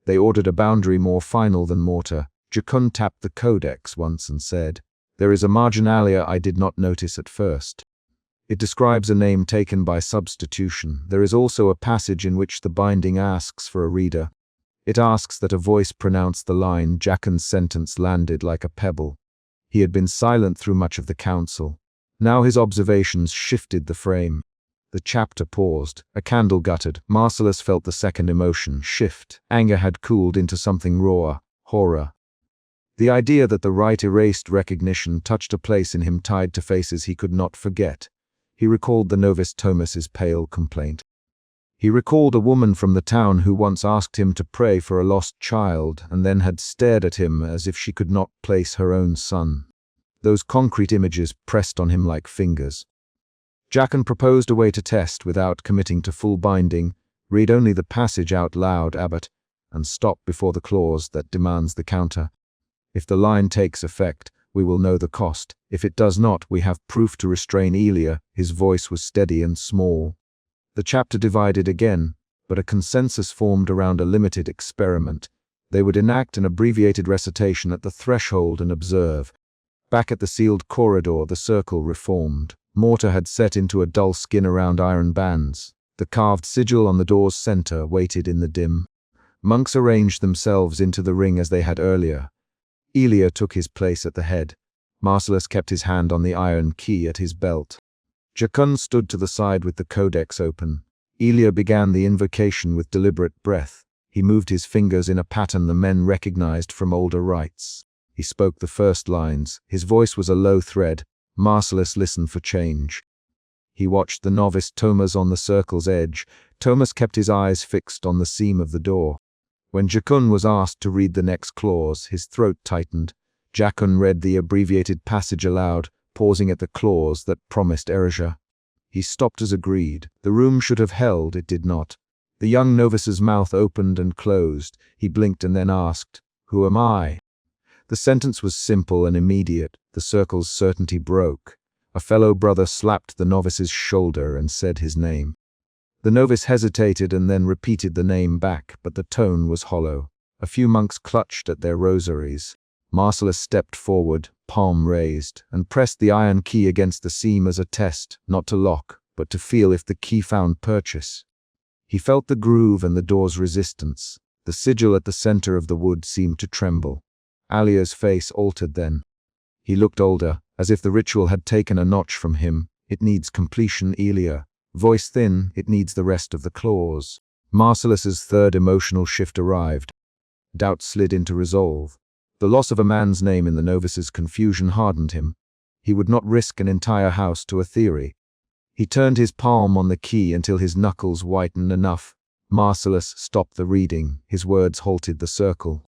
They ordered a boundary more final than mortar. Jacun tapped the codex once and said, there is a marginalia I did not notice at first. It describes a name taken by substitution. There is also a passage in which the binding asks for a reader. It asks that a voice pronounce the line. Jacun's sentence landed like a pebble. He had been silent through much of the council. Now his observations shifted the frame. The chapter paused. A candle guttered. Marcellus felt the second emotion shift. Anger had cooled into something raw. Horror. The idea that the rite erased recognition touched a place in him tied to faces he could not forget. He recalled the novice Thomas's pale complaint. He recalled a woman from the town who once asked him to pray for a lost child and then had stared at him as if she could not place her own son. Those concrete images pressed on him like fingers. Jacun proposed a way to test without committing to full binding. Read only the passage out loud, Abbot, and stop before the clause that demands the counter. If the line takes effect, we will know the cost. If it does not, we have proof to restrain. Elia. His voice was steady and small. The chapter divided again, but a consensus formed around a limited experiment. They would enact an abbreviated recitation at the threshold and observe. Back at the sealed corridor, the circle reformed. Mortar had set into a dull skin around iron bands. The carved sigil on the door's center waited in the dim. Monks arranged themselves into the ring as they had earlier. Elia took his place at the head. Marcellus kept his hand on the iron key at his belt. Jacun stood to the side with the codex open. Elia began the invocation with deliberate breath. He moved his fingers in a pattern the men recognized from older rites. He spoke the first lines. His voice was a low thread. Marcellus listened for change. He watched the novice Thomas on the circle's edge. Thomas kept his eyes fixed on the seam of the door. When Jacun was asked to read the next clause, his throat tightened. Jacun read the abbreviated passage aloud, pausing at the clause that promised erasure. He stopped as agreed. The room should have held, it did not. The young novice's mouth opened and closed. He blinked and then asked, "Who am I?" The sentence was simple and immediate. The circle's certainty broke. A fellow brother slapped the novice's shoulder and said his name. The novice hesitated and then repeated the name back, but the tone was hollow. A few monks clutched at their rosaries. Marcellus stepped forward, palm raised, and pressed the iron key against the seam as a test, not to lock, but to feel if the key found purchase. He felt the groove and the door's resistance. The sigil at the center of the wood seemed to tremble. Alia's face altered then. He looked older, as if the ritual had taken a notch from him. "It needs completion, Elia." Voice thin, "It needs the rest of the clause." Marcellus's third emotional shift arrived. Doubt slid into resolve. The loss of a man's name in the novice's confusion hardened him. He would not risk an entire house to a theory. He turned his palm on the key until his knuckles whitened enough. Marcellus stopped the reading. His words halted the circle.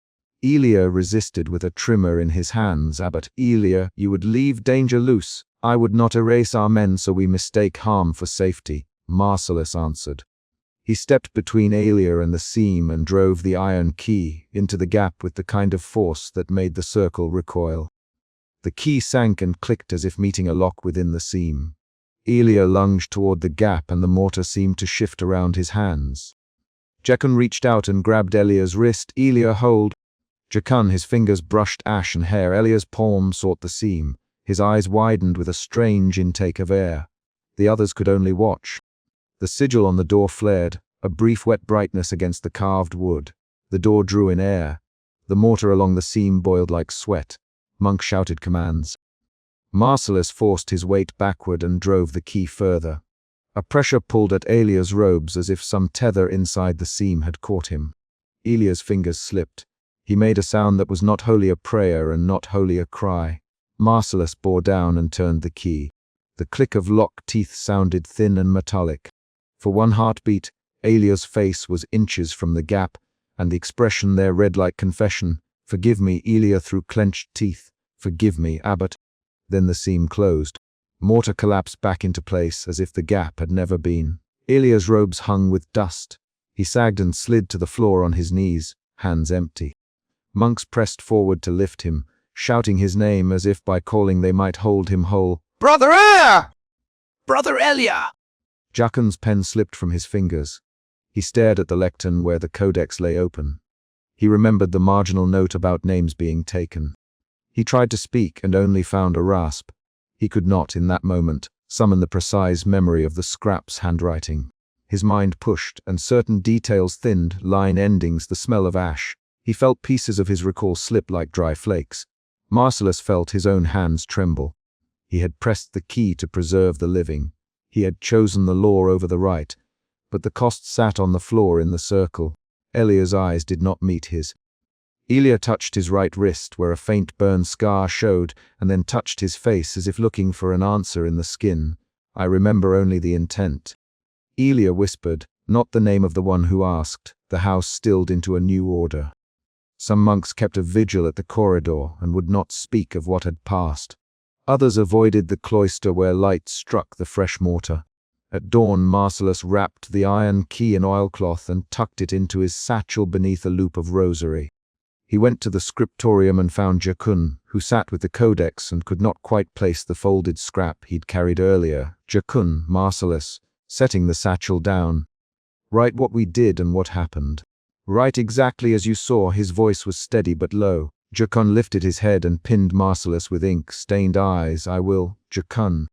Elia resisted with a trimmer in his hands. Abbot Elia, you would leave danger loose. I would not erase our men so we mistake harm for safety, Marcellus answered. He stepped between Elia and the seam and drove the iron key into the gap with the kind of force that made the circle recoil. The key sank and clicked as if meeting a lock within the seam. Elia lunged toward the gap and the mortar seemed to shift around his hands. Jachin reached out and grabbed Elia's wrist. Elia, hold. Jachin, his fingers brushed ash and hair. Elia's palm sought the seam. His eyes widened with a strange intake of air. The others could only watch. The sigil on the door flared, a brief wet brightness against the carved wood. The door drew in air. The mortar along the seam boiled like sweat. Monk shouted commands. Marcellus forced his weight backward and drove the key further. A pressure pulled at Elia's robes as if some tether inside the seam had caught him. Elia's fingers slipped. He made a sound that was not wholly a prayer and not wholly a cry. Marcellus bore down and turned the key. The click of lock teeth sounded thin and metallic. For one heartbeat, Elia's face was inches from the gap, and the expression there read like confession. Forgive me, Elia through clenched teeth. Forgive me, Abbot. Then the seam closed. Mortar collapsed back into place as if the gap had never been. Elia's robes hung with dust. He sagged and slid to the floor on his knees, hands empty. Monks pressed forward to lift him, shouting his name as if by calling they might hold him whole. Brother Air! Brother Elia! Jachin's pen slipped from his fingers. He stared at the lectern where the codex lay open. He remembered the marginal note about names being taken. He tried to speak and only found a rasp. He could not, in that moment, summon the precise memory of the scrap's handwriting. His mind pushed, and certain details thinned, line endings, the smell of ash. He felt pieces of his recall slip like dry flakes. Marcellus felt his own hands tremble. He had pressed the key to preserve the living. He had chosen the law over the right, but the cost sat on the floor in the circle. Elia's eyes did not meet his. Elia touched his right wrist where a faint burn scar showed, and then touched his face as if looking for an answer in the skin. I remember only the intent. Elia whispered, not the name of the one who asked. The house stilled into a new order. Some monks kept a vigil at the corridor and would not speak of what had passed. Others avoided the cloister where light struck the fresh mortar. At dawn, Marcellus wrapped the iron key in oilcloth and tucked it into his satchel beneath a loop of rosary. He went to the scriptorium and found Jachin, who sat with the codex and could not quite place the folded scrap he'd carried earlier. Jachin, Marcellus, setting the satchel down. Write what we did and what happened. Write exactly as you saw. His voice was steady but low. Jachin lifted his head and pinned Marcellus with ink-stained eyes. I will, Jachin.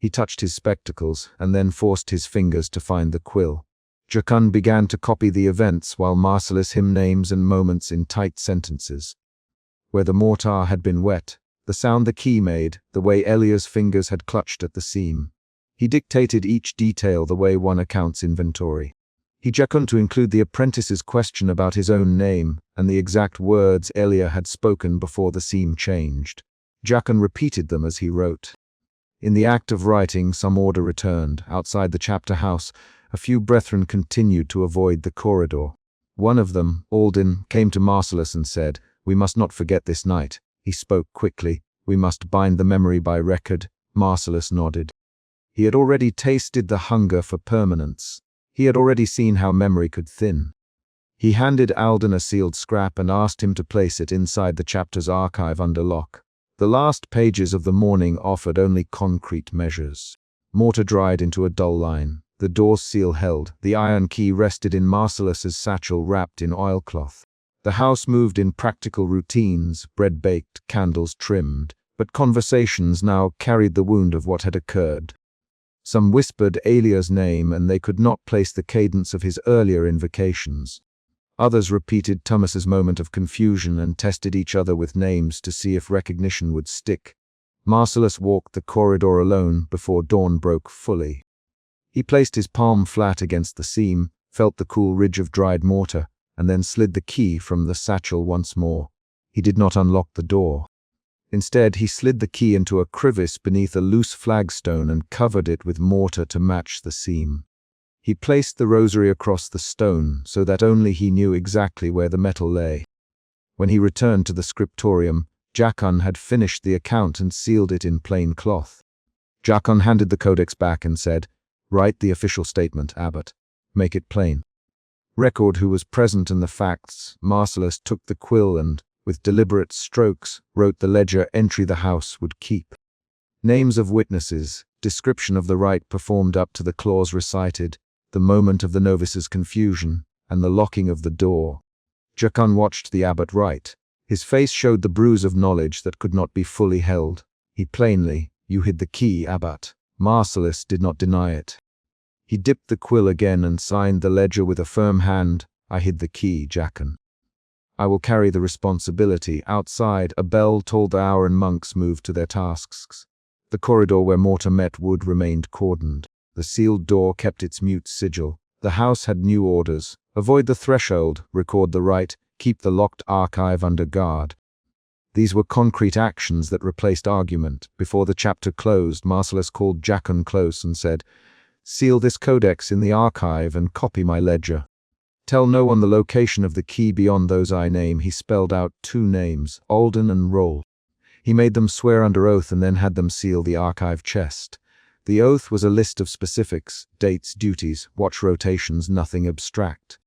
He touched his spectacles and then forced his fingers to find the quill. Jachin began to copy the events while Marcellus hymned names and moments in tight sentences. Where the mortar had been wet, the sound the key made, the way Elia's fingers had clutched at the seam. He dictated each detail the way one accounts inventory. He Jachin to include the apprentice's question about his own name and the exact words Elia had spoken before the seam changed. Jachin repeated them as he wrote. In the act of writing, some order returned. Outside the chapter house, a few brethren continued to avoid the corridor. One of them, Alden, came to Marcellus and said, We must not forget this night. He spoke quickly. We must bind the memory by record. Marcellus nodded. He had already tasted the hunger for permanence. He had already seen how memory could thin. He handed Alden a sealed scrap and asked him to place it inside the chapter's archive under lock. The last pages of the morning offered only concrete measures. Mortar dried into a dull line. The door's seal held. The iron key rested in Marcellus's satchel wrapped in oilcloth. The house moved in practical routines, bread baked, candles trimmed, but conversations now carried the wound of what had occurred. Some whispered Elia's name and they could not place the cadence of his earlier invocations. Others repeated Thomas's moment of confusion and tested each other with names to see if recognition would stick. Marcellus walked the corridor alone before dawn broke fully. He placed his palm flat against the seam, felt the cool ridge of dried mortar, and then slid the key from the satchel once more. He did not unlock the door. Instead, he slid the key into a crevice beneath a loose flagstone and covered it with mortar to match the seam. He placed the rosary across the stone so that only he knew exactly where the metal lay. When he returned to the scriptorium, Jachan had finished the account and sealed it in plain cloth. Jachan handed the codex back and said, "Write the official statement, Abbot. Make it plain." Record who was present and the facts, Marcellus took the quill and, with deliberate strokes, wrote the ledger entry the house would keep. Names of witnesses, description of the rite performed up to the clause recited, the moment of the novice's confusion, and the locking of the door. Jachan watched the abbot write. His face showed the bruise of knowledge that could not be fully held. He plainly, "You hid the key, Abbot." Marcellus did not deny it. He dipped the quill again and signed the ledger with a firm hand. "I hid the key, Jachan. I will carry the responsibility." Outside, a bell told the hour and monks moved to their tasks. The corridor where mortar met wood remained cordoned. The sealed door kept its mute sigil. The house had new orders. Avoid the threshold, record the rite, keep the locked archive under guard. These were concrete actions that replaced argument. Before the chapter closed, Marcellus called Jachan close and said, "Seal this codex in the archive and copy my ledger. Tell no one the location of the key beyond those I name." He spelled out 2 names, Alden and Roll. He made them swear under oath and then had them seal the archive chest. The oath was a list of specifics, dates, duties, watch rotations, nothing abstract.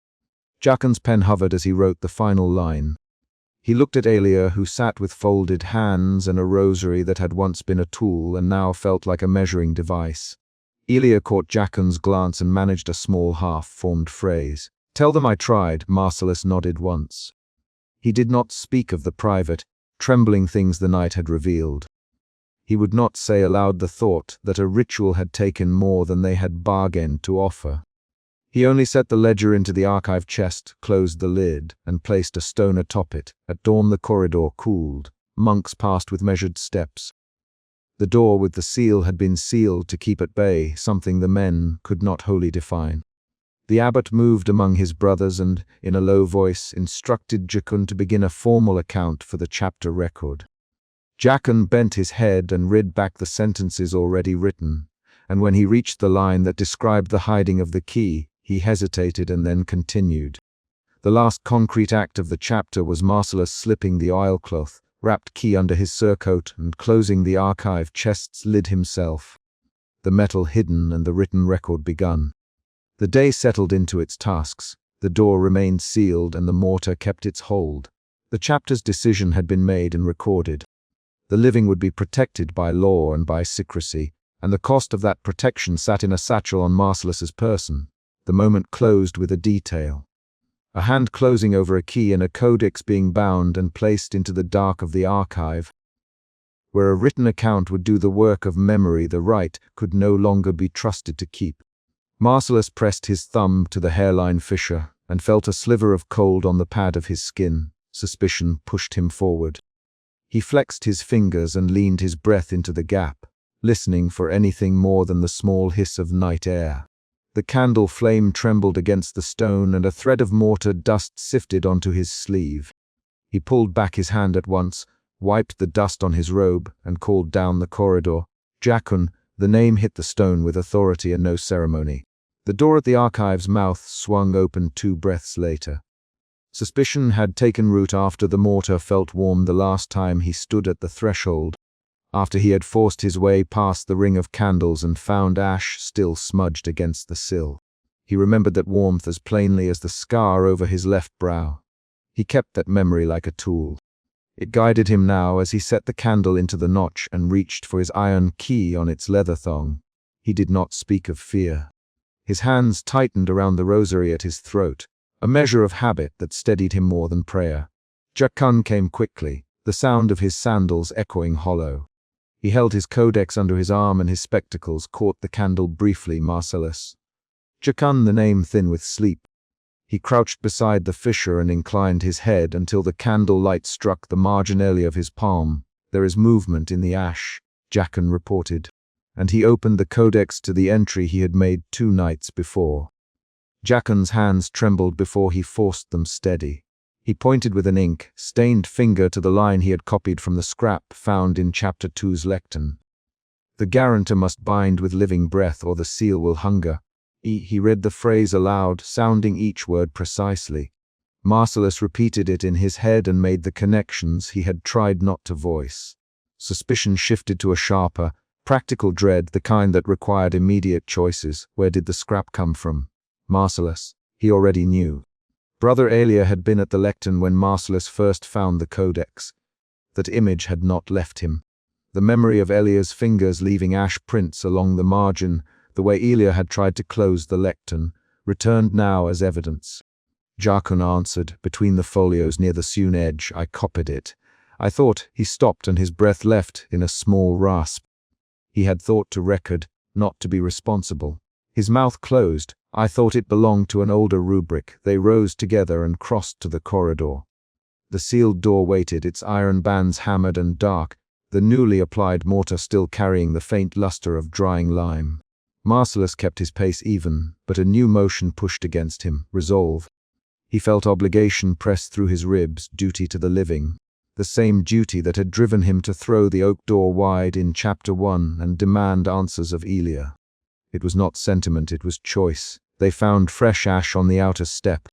Jachan's pen hovered as he wrote the final line. He looked at Elia, who sat with folded hands and a rosary that had once been a tool and now felt like a measuring device. Elia caught Jachan's glance and managed a small half-formed phrase. "Tell them I tried." Marcellus nodded once. He did not speak of the private, trembling things the night had revealed. He would not say aloud the thought that a ritual had taken more than they had bargained to offer. He only set the ledger into the archive chest, closed the lid, and placed a stone atop it. At dawn the corridor cooled. Monks passed with measured steps. The door with the seal had been sealed to keep at bay, something the men could not wholly define. The abbot moved among his brothers and, in a low voice, instructed Jachan to begin a formal account for the chapter record. Jachan bent his head and read back the sentences already written, and when he reached the line that described the hiding of the key, he hesitated and then continued. The last concrete act of the chapter was Marcellus slipping the oilcloth, wrapped key under his surcoat and closing the archive chest's lid himself. The metal hidden and the written record begun. The day settled into its tasks. The door remained sealed and the mortar kept its hold. The chapter's decision had been made and recorded. The living would be protected by law and by secrecy, and the cost of that protection sat in a satchel on Marcellus's person. The moment closed with a detail. A hand closing over a key and a codex being bound and placed into the dark of the archive. Where a written account would do the work of memory, the rite could no longer be trusted to keep. Marcellus pressed his thumb to the hairline fissure and felt a sliver of cold on the pad of his skin. Suspicion pushed him forward. He flexed his fingers and leaned his breath into the gap, listening for anything more than the small hiss of night air. The candle flame trembled against the stone and a thread of mortar dust sifted onto his sleeve. He pulled back his hand at once, wiped the dust on his robe, and called down the corridor, "Jachan." The name hit the stone with authority and no ceremony. The door at the archive's mouth swung open 2 breaths later. Suspicion had taken root after the mortar felt warm the last time he stood at the threshold, after he had forced his way past the ring of candles and found ash still smudged against the sill. He remembered that warmth as plainly as the scar over his left brow. He kept that memory like a tool. It guided him now as he set the candle into the notch and reached for his iron key on its leather thong. He did not speak of fear. His hands tightened around the rosary at his throat, a measure of habit that steadied him more than prayer. Jachan came quickly, the sound of his sandals echoing hollow. He held his codex under his arm and his spectacles caught the candle briefly. "Marcellus." Jachan, the name thin with sleep. He crouched beside the fissure and inclined his head until the candle light struck the marginally of his palm. "There is movement in the ash," Jachan reported, and he opened the codex to the entry he had made 2 nights before. Jachan's hands trembled before he forced them steady. He pointed with an ink-stained finger to the line he had copied from the scrap found in Chapter 2's lectern. "The guarantor must bind with living breath or the seal will hunger." He read the phrase aloud, sounding each word precisely. Marcellus repeated it in his head and made the connections he had tried not to voice. Suspicion shifted to a sharper, practical dread, the kind that required immediate choices. Where did the scrap come from? Marcellus. He already knew. Brother Elia had been at the lectern when Marcellus first found the codex. That image had not left him. The memory of Elia's fingers leaving ash prints along the margin, the way Elia had tried to close the lectern, returned now as evidence. Jachin answered, between the folios near the sewn edge. I copied it. I thought. He stopped and his breath left in a small rasp. He had thought to record, not to be responsible. His mouth closed. I thought it belonged to an older rubric. They rose together and crossed to the corridor. The sealed door waited, its iron bands hammered and dark, the newly applied mortar still carrying the faint luster of drying lime. Marcellus kept his pace even, but a new motion pushed against him, resolve. He felt obligation press through his ribs, duty to the living. The same duty that had driven him to throw the oak door wide in chapter 1 and demand answers of Elia. It was not sentiment, it was choice. They found fresh ash on the outer step.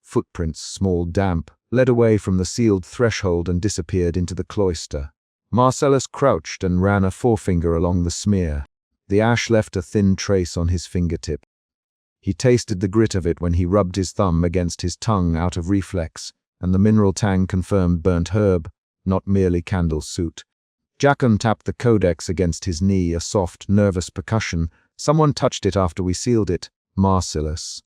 Footprints, small, damp, led away from the sealed threshold and disappeared into the cloister. Marcellus crouched and ran a forefinger along the smear. The ash left a thin trace on his fingertip. He tasted the grit of it when he rubbed his thumb against his tongue out of reflex, and the mineral tang confirmed burnt herb, not merely candle soot. Jachin tapped the codex against his knee, a soft, nervous percussion. Someone touched it after we sealed it. Marcellus.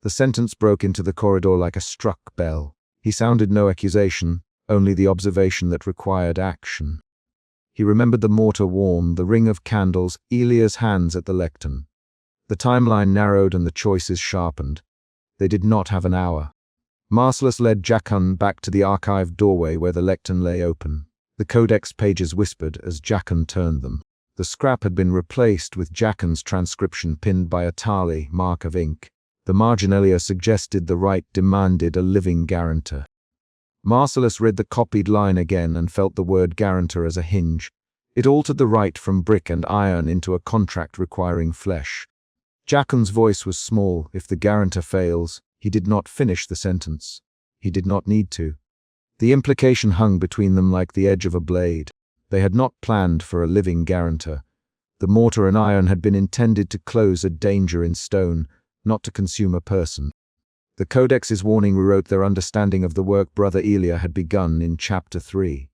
The sentence broke into the corridor like a struck bell. He sounded no accusation, only the observation that required action. He remembered the mortar warm, the ring of candles, Elia's hands at the lectern. The timeline narrowed and the choices sharpened. They did not have an hour. Marcellus led Jachin back to the archived doorway where the lectern lay open. The codex pages whispered as Jachin turned them. The scrap had been replaced with Jachin's transcription pinned by a tali, mark of ink. The marginalia suggested the rite demanded a living guarantor. Marcellus read the copied line again and felt the word guarantor as a hinge. It altered the rite from brick and iron into a contract requiring flesh. Jachin's voice was small. If the guarantor fails, he did not finish the sentence. He did not need to. The implication hung between them like the edge of a blade. They had not planned for a living guarantor. The mortar and iron had been intended to close a danger in stone, not to consume a person. The codex's warning rewrote their understanding of the work Brother Elia had begun in chapter 3.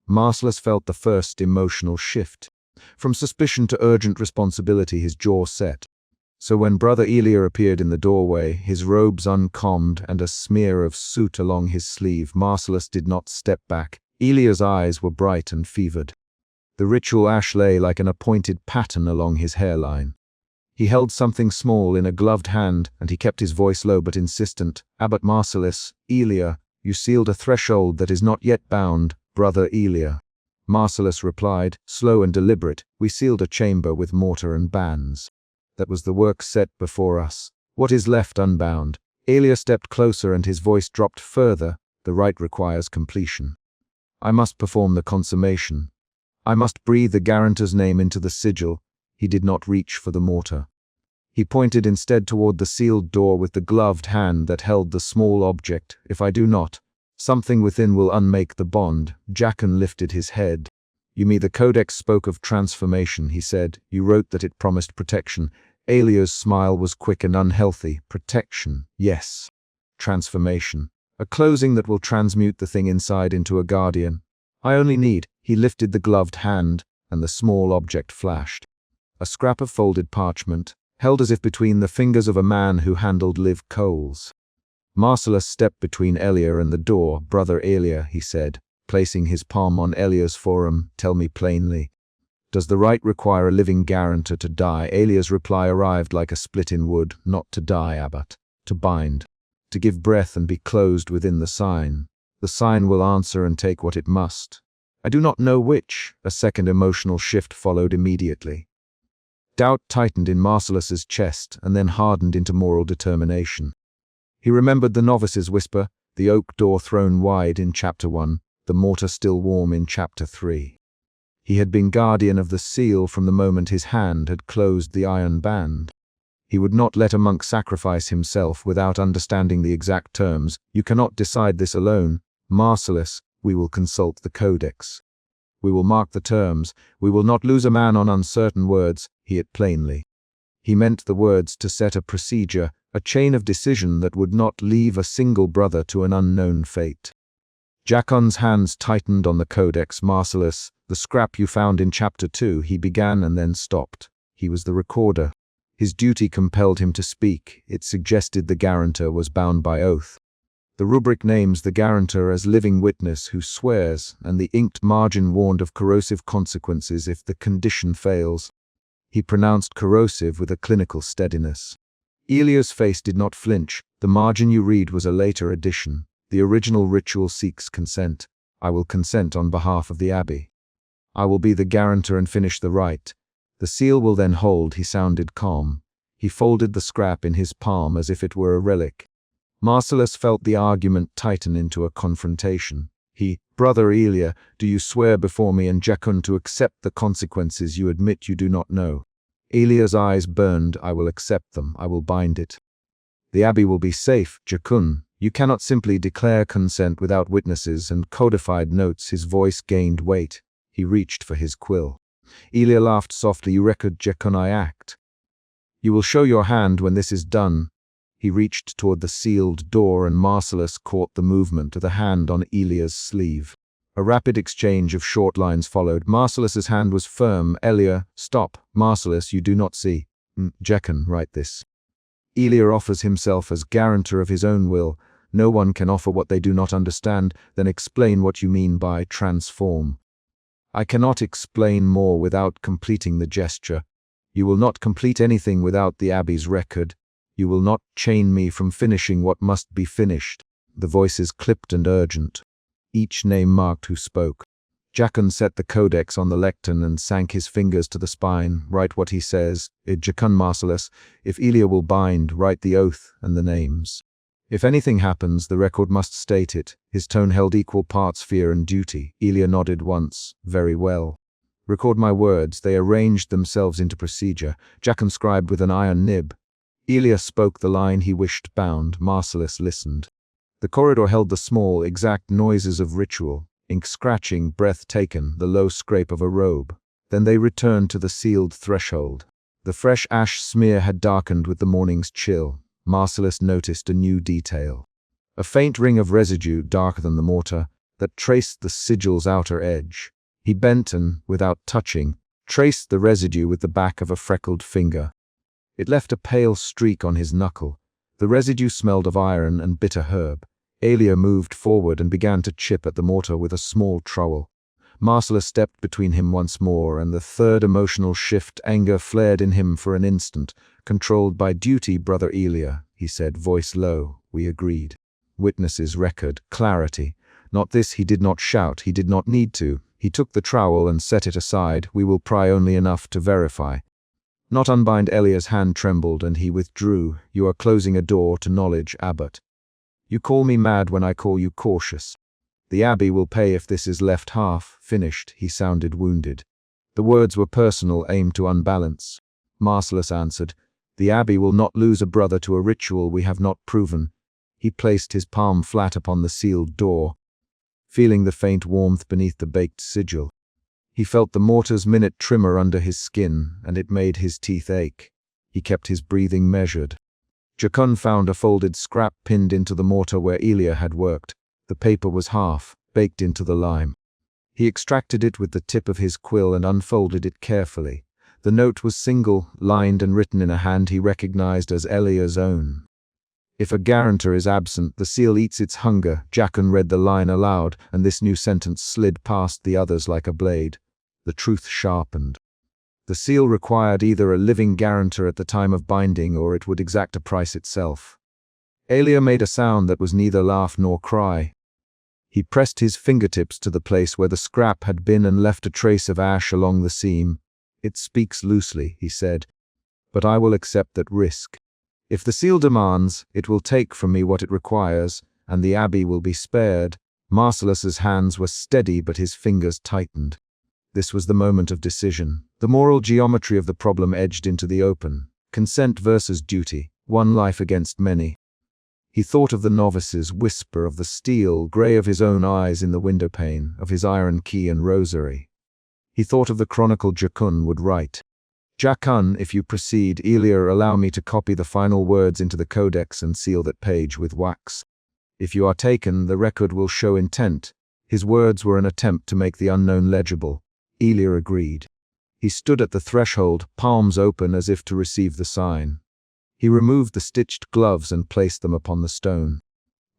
Marcellus felt the first emotional shift. From suspicion to urgent responsibility, his jaw set. So when Brother Elia appeared in the doorway, his robes uncombed and a smear of soot along his sleeve, Marcellus did not step back. Elia's eyes were bright and fevered. The ritual ash lay like an appointed pattern along his hairline. He held something small in a gloved hand, and he kept his voice low but insistent. Abbot Marcellus, Elia, you sealed a threshold that is not yet bound, Brother Elia. Marcellus replied, slow and deliberate, we sealed a chamber with mortar and bands. That was the work set before us. What is left unbound? Elia stepped closer and his voice dropped further. The rite requires completion. I must perform the consummation. I must breathe the guarantor's name into the sigil. He did not reach for the mortar. He pointed instead toward the sealed door with the gloved hand that held the small object. If I do not, something within will unmake the bond. Jachin lifted his head. You mean the codex spoke of transformation, he said. You wrote that it promised protection. Elia's smile was quick and unhealthy. Protection, yes. Transformation. A closing that will transmute the thing inside into a guardian. I only need. He lifted the gloved hand, and the small object flashed. A scrap of folded parchment, held as if between the fingers of a man who handled live coals. Marcellus stepped between Elia and the door. Brother Elia, he said, placing his palm on Elia's forearm, tell me plainly. Does the rite require a living guarantor to die? Elia's reply arrived like a split in wood. Not to die, Abbot. To bind. To give breath and be closed within the sign. The sign will answer and take what it must. I do not know which. A second emotional shift followed immediately. Doubt tightened in Marcellus's chest and then hardened into moral determination. He remembered the novice's whisper, the oak door thrown wide in chapter 1, the mortar still warm in chapter 3. He had been guardian of the seal from the moment his hand had closed the iron band. He would not let a monk sacrifice himself without understanding the exact terms. You cannot decide this alone. Marcellus, we will consult the codex. We will mark the terms. We will not lose a man on uncertain words, he it plainly. He meant the words to set a procedure, a chain of decision that would not leave a single brother to an unknown fate. Jacon's hands tightened on the codex. Marcellus, the scrap you found in chapter 2, he began and then stopped. He was the recorder. His duty compelled him to speak. It suggested the guarantor was bound by oath. The rubric names the guarantor as living witness who swears, and the inked margin warned of corrosive consequences if the condition fails. He pronounced corrosive with a clinical steadiness. Elia's face did not flinch. The margin you read was a later addition. The original ritual seeks consent. I will consent on behalf of the abbey. I will be the guarantor and finish the rite. The seal will then hold. He sounded calm. He folded the scrap in his palm as if it were a relic. Marcellus felt the argument tighten into a confrontation. Brother Elia, do you swear before me and Jacon to accept the consequences you admit you do not know? Elia's eyes burned. I will accept them. I will bind it. The abbey will be safe, Jacun. You cannot simply declare consent without witnesses and codified notes. His voice gained weight. He reached for his quill. Elia laughed softly. You record Jacun I act. You will show your hand when this is done. He reached toward the sealed door and Marcellus caught the movement of the hand on Elia's sleeve. A rapid exchange of short lines followed. Marcellus's hand was firm. Elia, stop. Marcellus, you do not see. Jacon, write this. Elia offers himself as guarantor of his own will. No one can offer what they do not understand. Then explain what you mean by transform. I cannot explain more without completing the gesture. You will not complete anything without the abbey's record. You will not chain me from finishing what must be finished. The voices clipped and urgent. Each name marked who spoke. Jacon set the codex on the lectern and sank his fingers to the spine. Write what he says. Jacon Marcellus. If Elia will bind, write the oath and the names. If anything happens, the record must state it. His tone held equal parts fear and duty. Elia nodded once. Very well. Record my words. They arranged themselves into procedure. Jacon scribed with an iron nib. Elia spoke the line he wished bound. Marcellus listened. The corridor held the small, exact noises of ritual, ink scratching, breath taken, the low scrape of a robe. Then they returned to the sealed threshold. The fresh ash smear had darkened with the morning's chill. Marcellus noticed a new detail. A faint ring of residue, darker than the mortar, that traced the sigil's outer edge. He bent and, without touching, traced the residue with the back of a freckled finger. It left a pale streak on his knuckle. The residue smelled of iron and bitter herb. Elia moved forward and began to chip at the mortar with a small trowel. Marcellus stepped between him once more, and the third emotional shift, anger, flared in him for an instant. Controlled by duty, Brother Elia, he said, voice low. We agreed. Witnesses, record, clarity. Not this, he did not shout, he did not need to. He took the trowel and set it aside. We will pry only enough to verify. Not unbind. Elia's hand trembled and he withdrew. You are closing a door to knowledge, Abbot. You call me mad when I call you cautious. The abbey will pay if this is left half finished. He sounded wounded. The words were personal, aimed to unbalance. Marcellus answered, the abbey will not lose a brother to a ritual we have not proven. He placed his palm flat upon the sealed door, feeling the faint warmth beneath the baked sigil. He felt the mortar's minute tremor under his skin, and it made his teeth ache. He kept his breathing measured. Jacon found a folded scrap pinned into the mortar where Elia had worked. The paper was half, baked into the lime. He extracted it with the tip of his quill and unfolded it carefully. The note was single, lined and written in a hand he recognized as Elia's own. If a guarantor is absent, the seal eats its hunger. Jacon read the line aloud, and this new sentence slid past the others like a blade. The truth sharpened. The seal required either a living guarantor at the time of binding, or it would exact a price itself. Elia made a sound that was neither laugh nor cry. He pressed his fingertips to the place where the scrap had been and left a trace of ash along the seam. It speaks loosely, he said, but I will accept that risk. If the seal demands, it will take from me what it requires, and the abbey will be spared. Marcellus's hands were steady, but his fingers tightened. This was the moment of decision. The moral geometry of the problem edged into the open. Consent versus duty, one life against many. He thought of the novice's whisper, of the steel grey of his own eyes in the windowpane, of his iron key and rosary. He thought of the chronicle Jacun would write. Jacun, if you proceed, Elia, allow me to copy the final words into the codex and seal that page with wax. If you are taken, the record will show intent. His words were an attempt to make the unknown legible. Elia agreed. He stood at the threshold, palms open as if to receive the sign. He removed the stitched gloves and placed them upon the stone.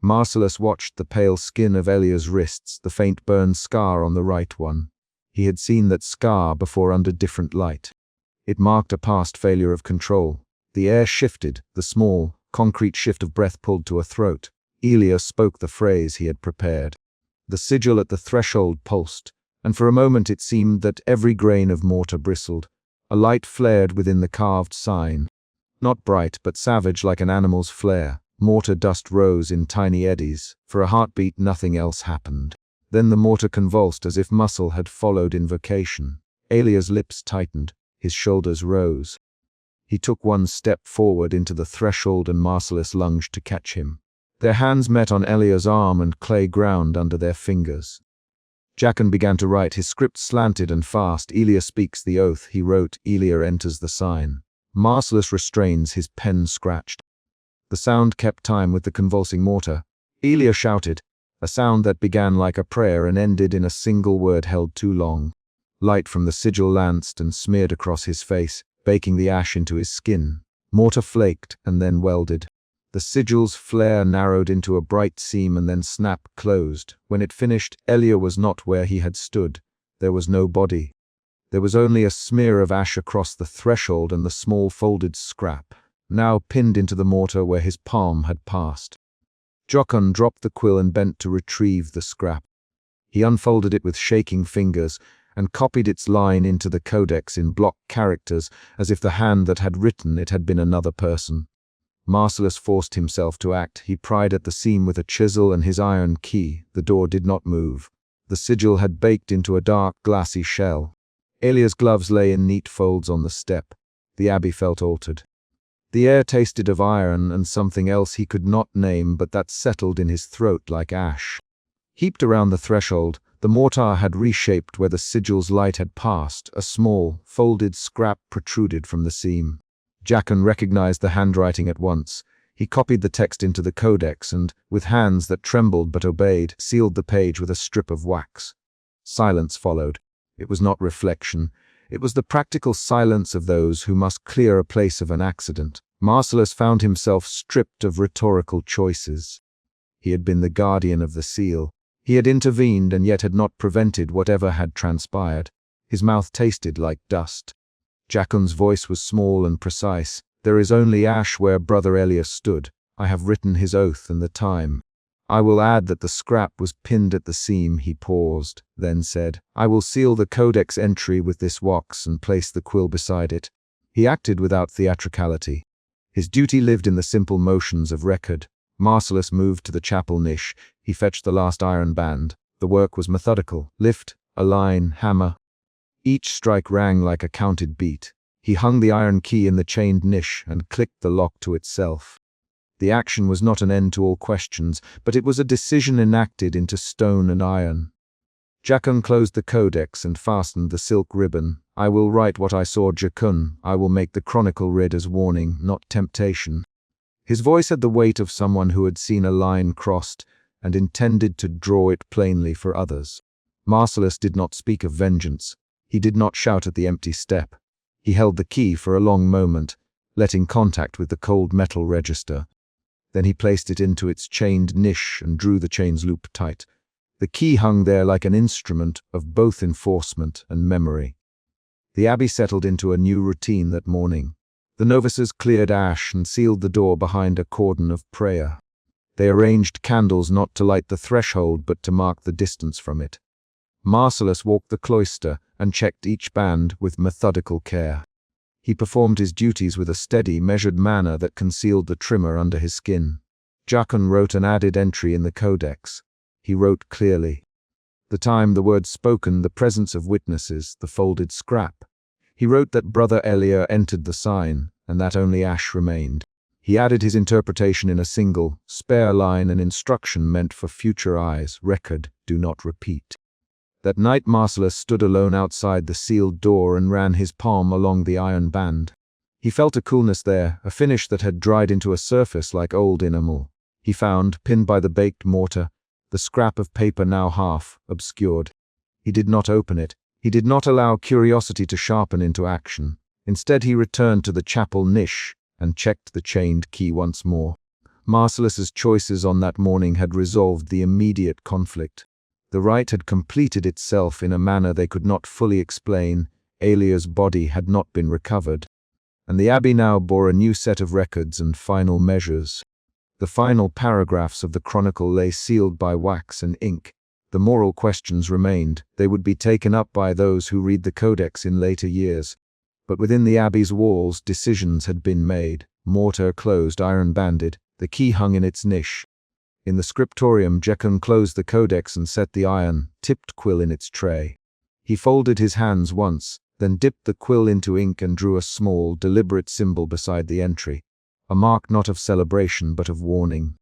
Marcellus watched the pale skin of Elia's wrists, the faint burn scar on the right one. He had seen that scar before under different light. It marked a past failure of control. The air shifted, the small, concrete shift of breath pulled to a throat. Elia spoke the phrase he had prepared. The sigil at the threshold pulsed, and for a moment it seemed that every grain of mortar bristled. A light flared within the carved sign. Not bright, but savage like an animal's flare. Mortar dust rose in tiny eddies. For a heartbeat, nothing else happened. Then the mortar convulsed as if muscle had followed invocation. Elia's lips tightened. His shoulders rose. He took one step forward into the threshold and Marcellus lunged to catch him. Their hands met on Elia's arm and clay ground under their fingers. Jacun began to write, his script slanted and fast. Elia speaks the oath, he wrote. Elia enters the sign. Marcellus restrains, his pen scratched. The sound kept time with the convulsing mortar. Elia shouted, a sound that began like a prayer and ended in a single word held too long. Light from the sigil lanced and smeared across his face, baking the ash into his skin. Mortar flaked and then welded. The sigil's flare narrowed into a bright seam and then snapped closed. When it finished, Elia was not where he had stood. There was no body. There was only a smear of ash across the threshold and the small folded scrap, now pinned into the mortar where his palm had passed. Jacun dropped the quill and bent to retrieve the scrap. He unfolded it with shaking fingers and copied its line into the codex in block characters as if the hand that had written it had been another person. Marcellus forced himself to act. He pried at the seam with a chisel and his iron key. The door did not move. The sigil had baked into a dark, glassy shell. Elia's gloves lay in neat folds on the step. The abbey felt altered. The air tasted of iron and something else he could not name, but that settled in his throat like ash. Heaped around the threshold, the mortar had reshaped where the sigil's light had passed. A small, folded scrap protruded from the seam. Jacun recognized the handwriting at once. He copied the text into the codex and, with hands that trembled but obeyed, sealed the page with a strip of wax. Silence followed. It was not reflection. It was the practical silence of those who must clear a place of an accident. Marcellus found himself stripped of rhetorical choices. He had been the guardian of the seal. He had intervened and yet had not prevented whatever had transpired. His mouth tasted like dust. Jacun's voice was small and precise. There is only ash where Brother Elia stood. I have written his oath and the time. I will add that the scrap was pinned at the seam. He paused, then said, I will seal the codex entry with this wax and place the quill beside it. He acted without theatricality. His duty lived in the simple motions of record. Marcellus moved to the chapel niche. He fetched the last iron band. The work was methodical. Lift, a line, hammer. Each strike rang like a counted beat. He hung the iron key in the chained niche and clicked the lock to itself. The action was not an end to all questions, but it was a decision enacted into stone and iron. Jacun closed the codex and fastened the silk ribbon. I will write what I saw, Jacun. I will make the chronicle read as warning, not temptation. His voice had the weight of someone who had seen a line crossed and intended to draw it plainly for others. Marcellus did not speak of vengeance. He did not shout at the empty step. He held the key for a long moment, letting contact with the cold metal register. Then he placed it into its chained niche and drew the chain's loop tight. The key hung there like an instrument of both enforcement and memory. The abbey settled into a new routine that morning. The novices cleared ash and sealed the door behind a cordon of prayer. They arranged candles not to light the threshold but to mark the distance from it. Marcellus walked the cloister and checked each band with methodical care. He performed his duties with a steady, measured manner that concealed the tremor under his skin. Jacun wrote an added entry in the codex. He wrote clearly. The time, the words spoken, the presence of witnesses, the folded scrap. He wrote that Brother Elia entered the sign, and that only ash remained. He added his interpretation in a single, spare line, an instruction meant for future eyes: record, do not repeat. That night Marcellus stood alone outside the sealed door and ran his palm along the iron band. He felt a coolness there, a finish that had dried into a surface like old enamel. He found, pinned by the baked mortar, the scrap of paper now half obscured. He did not open it. He did not allow curiosity to sharpen into action. Instead he returned to the chapel niche and checked the chained key once more. Marcellus's choices on that morning had resolved the immediate conflict. The rite had completed itself in a manner they could not fully explain. Elia's body had not been recovered, and the abbey now bore a new set of records and final measures. The final paragraphs of the chronicle lay sealed by wax and ink. The moral questions remained. They would be taken up by those who read the codex in later years. But within the abbey's walls, decisions had been made. Mortar closed, iron banded, the key hung in its niche. In the scriptorium, Jekun closed the codex and set the iron, tipped quill in its tray. He folded his hands once, then dipped the quill into ink and drew a small, deliberate symbol beside the entry, a mark not of celebration but of warning.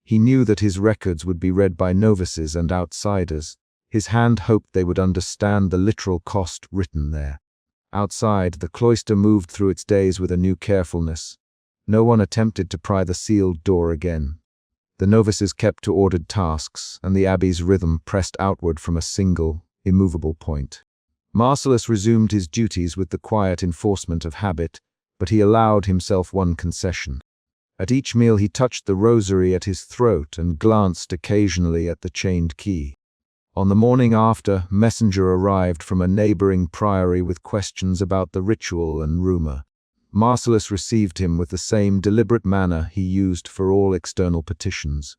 He knew that his records would be read by novices and outsiders. His hand hoped they would understand the literal cost written there. Outside, the cloister moved through its days with a new carefulness. No one attempted to pry the sealed door again. The novices kept to ordered tasks, and the abbey's rhythm pressed outward from a single, immovable point. Marcellus resumed his duties with the quiet enforcement of habit, but he allowed himself one concession. At each meal he touched the rosary at his throat and glanced occasionally at the chained key. On the morning after, messenger arrived from a neighboring priory with questions about the ritual and rumor. Marcellus received him with the same deliberate manner he used for all external petitions.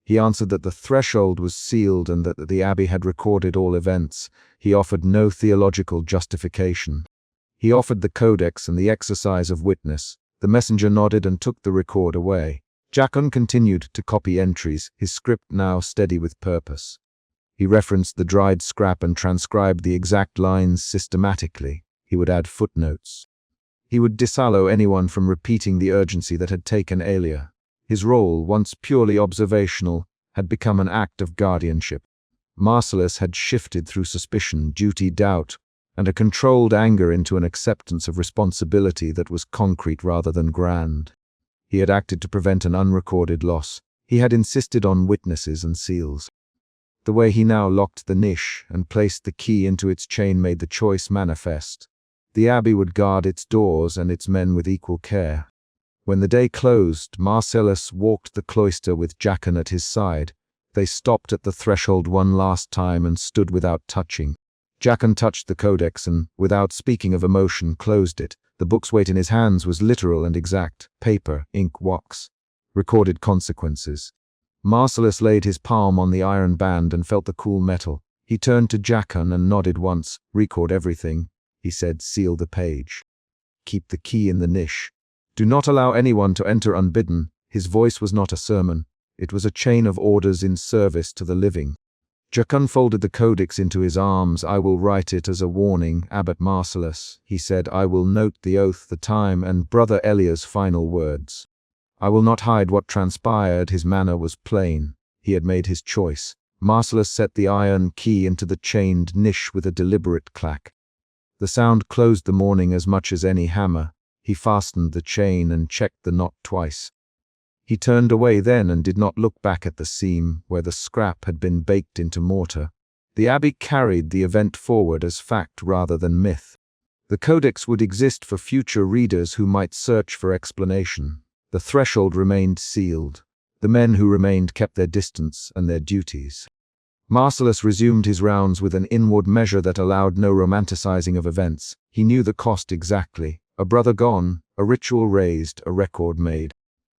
He answered that the threshold was sealed and that the abbey had recorded all events. He offered no theological justification. He offered the codex and the exercise of witness. The messenger nodded and took the record away. Jekun continued to copy entries, his script now steady with purpose. He referenced the dried scrap and transcribed the exact lines systematically. He would add footnotes. He would disallow anyone from repeating the urgency that had taken Elia. His role, once purely observational, had become an act of guardianship. Marcellus had shifted through suspicion, duty, doubt, and a controlled anger into an acceptance of responsibility that was concrete rather than grand. He had acted to prevent an unrecorded loss. He had insisted on witnesses and seals. The way he now locked the niche and placed the key into its chain made the choice manifest. The abbey would guard its doors and its men with equal care. When the day closed, Marcellus walked the cloister with Jekun at his side. They stopped at the threshold one last time and stood without touching. Jekun touched the codex and, without speaking of emotion, closed it. The book's weight in his hands was literal and exact. Paper, ink, wax. Recorded consequences. Marcellus laid his palm on the iron band and felt the cool metal. He turned to Jekun and nodded once. Record everything, he said. Seal the page. Keep the key in the niche. Do not allow anyone to enter unbidden. His voice was not a sermon. It was a chain of orders in service to the living. Jekun folded the codex into his arms. I will write it as a warning, Abbot Marcellus, he said. I will note the oath, the time, and Brother Elia's final words. I will not hide what transpired. His manner was plain. He had made his choice. Marcellus set the iron key into the chained niche with a deliberate clack. The sound closed the morning as much as any hammer. He fastened the chain and checked the knot twice. He turned away then and did not look back at the seam where the scrap had been baked into mortar. The abbey carried the event forward as fact rather than myth. The codex would exist for future readers who might search for explanation. The threshold remained sealed. The men who remained kept their distance and their duties. Marcellus resumed his rounds with an inward measure that allowed no romanticizing of events. He knew the cost exactly. A brother gone, a ritual raised, a record made.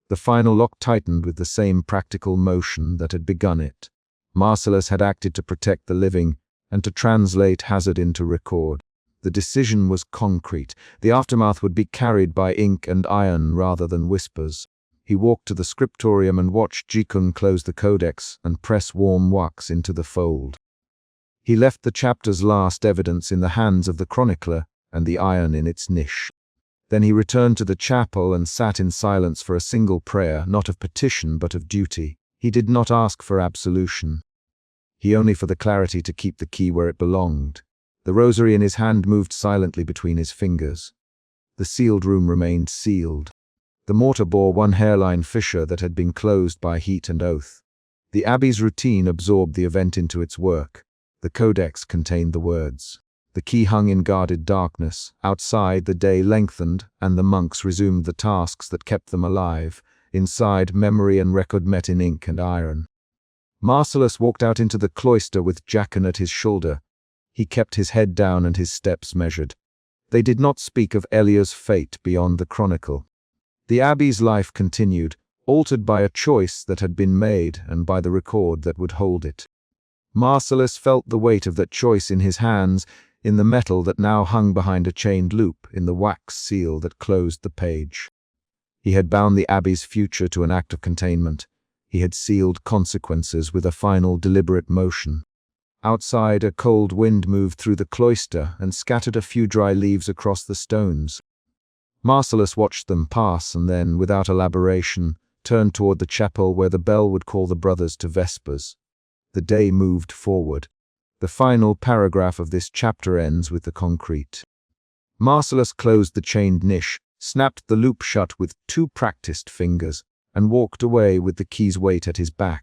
The final lock tightened with the same practical motion that had begun it. Marcellus had acted to protect the living and to translate hazard into record. The decision was concrete. The aftermath would be carried by ink and iron rather than whispers. He walked to the scriptorium and watched Jekun close the codex and press warm wax into the fold. He left the chapter's last evidence in the hands of the chronicler and the iron in its niche. Then he returned to the chapel and sat in silence for a single prayer, not of petition but of duty. He did not ask for absolution. He only for the clarity to keep the key where it belonged. The rosary in his hand moved silently between his fingers. The sealed room remained sealed. The mortar bore one hairline fissure that had been closed by heat and oath. The abbey's routine absorbed the event into its work. The codex contained the words. The key hung in guarded darkness. Outside, the day lengthened, and the monks resumed the tasks that kept them alive. Inside, memory and record met in ink and iron. Marcellus walked out into the cloister with Jachin at his shoulder. He kept his head down and his steps measured. They did not speak of Elia's fate beyond the chronicle. The abbey's life continued, altered by a choice that had been made and by the record that would hold it. Marcellus felt the weight of that choice in his hands, in the metal that now hung behind a chained loop, in the wax seal that closed the page. He had bound the abbey's future to an act of containment. He had sealed consequences with a final deliberate motion. Outside, a cold wind moved through the cloister and scattered a few dry leaves across the stones. Marcellus watched them pass and then, without elaboration, turned toward the chapel where the bell would call the brothers to vespers. The day moved forward. The final paragraph of this chapter ends with the concrete. Marcellus closed the chained niche, snapped the loop shut with 2 practiced fingers, and walked away with the key's weight at his back.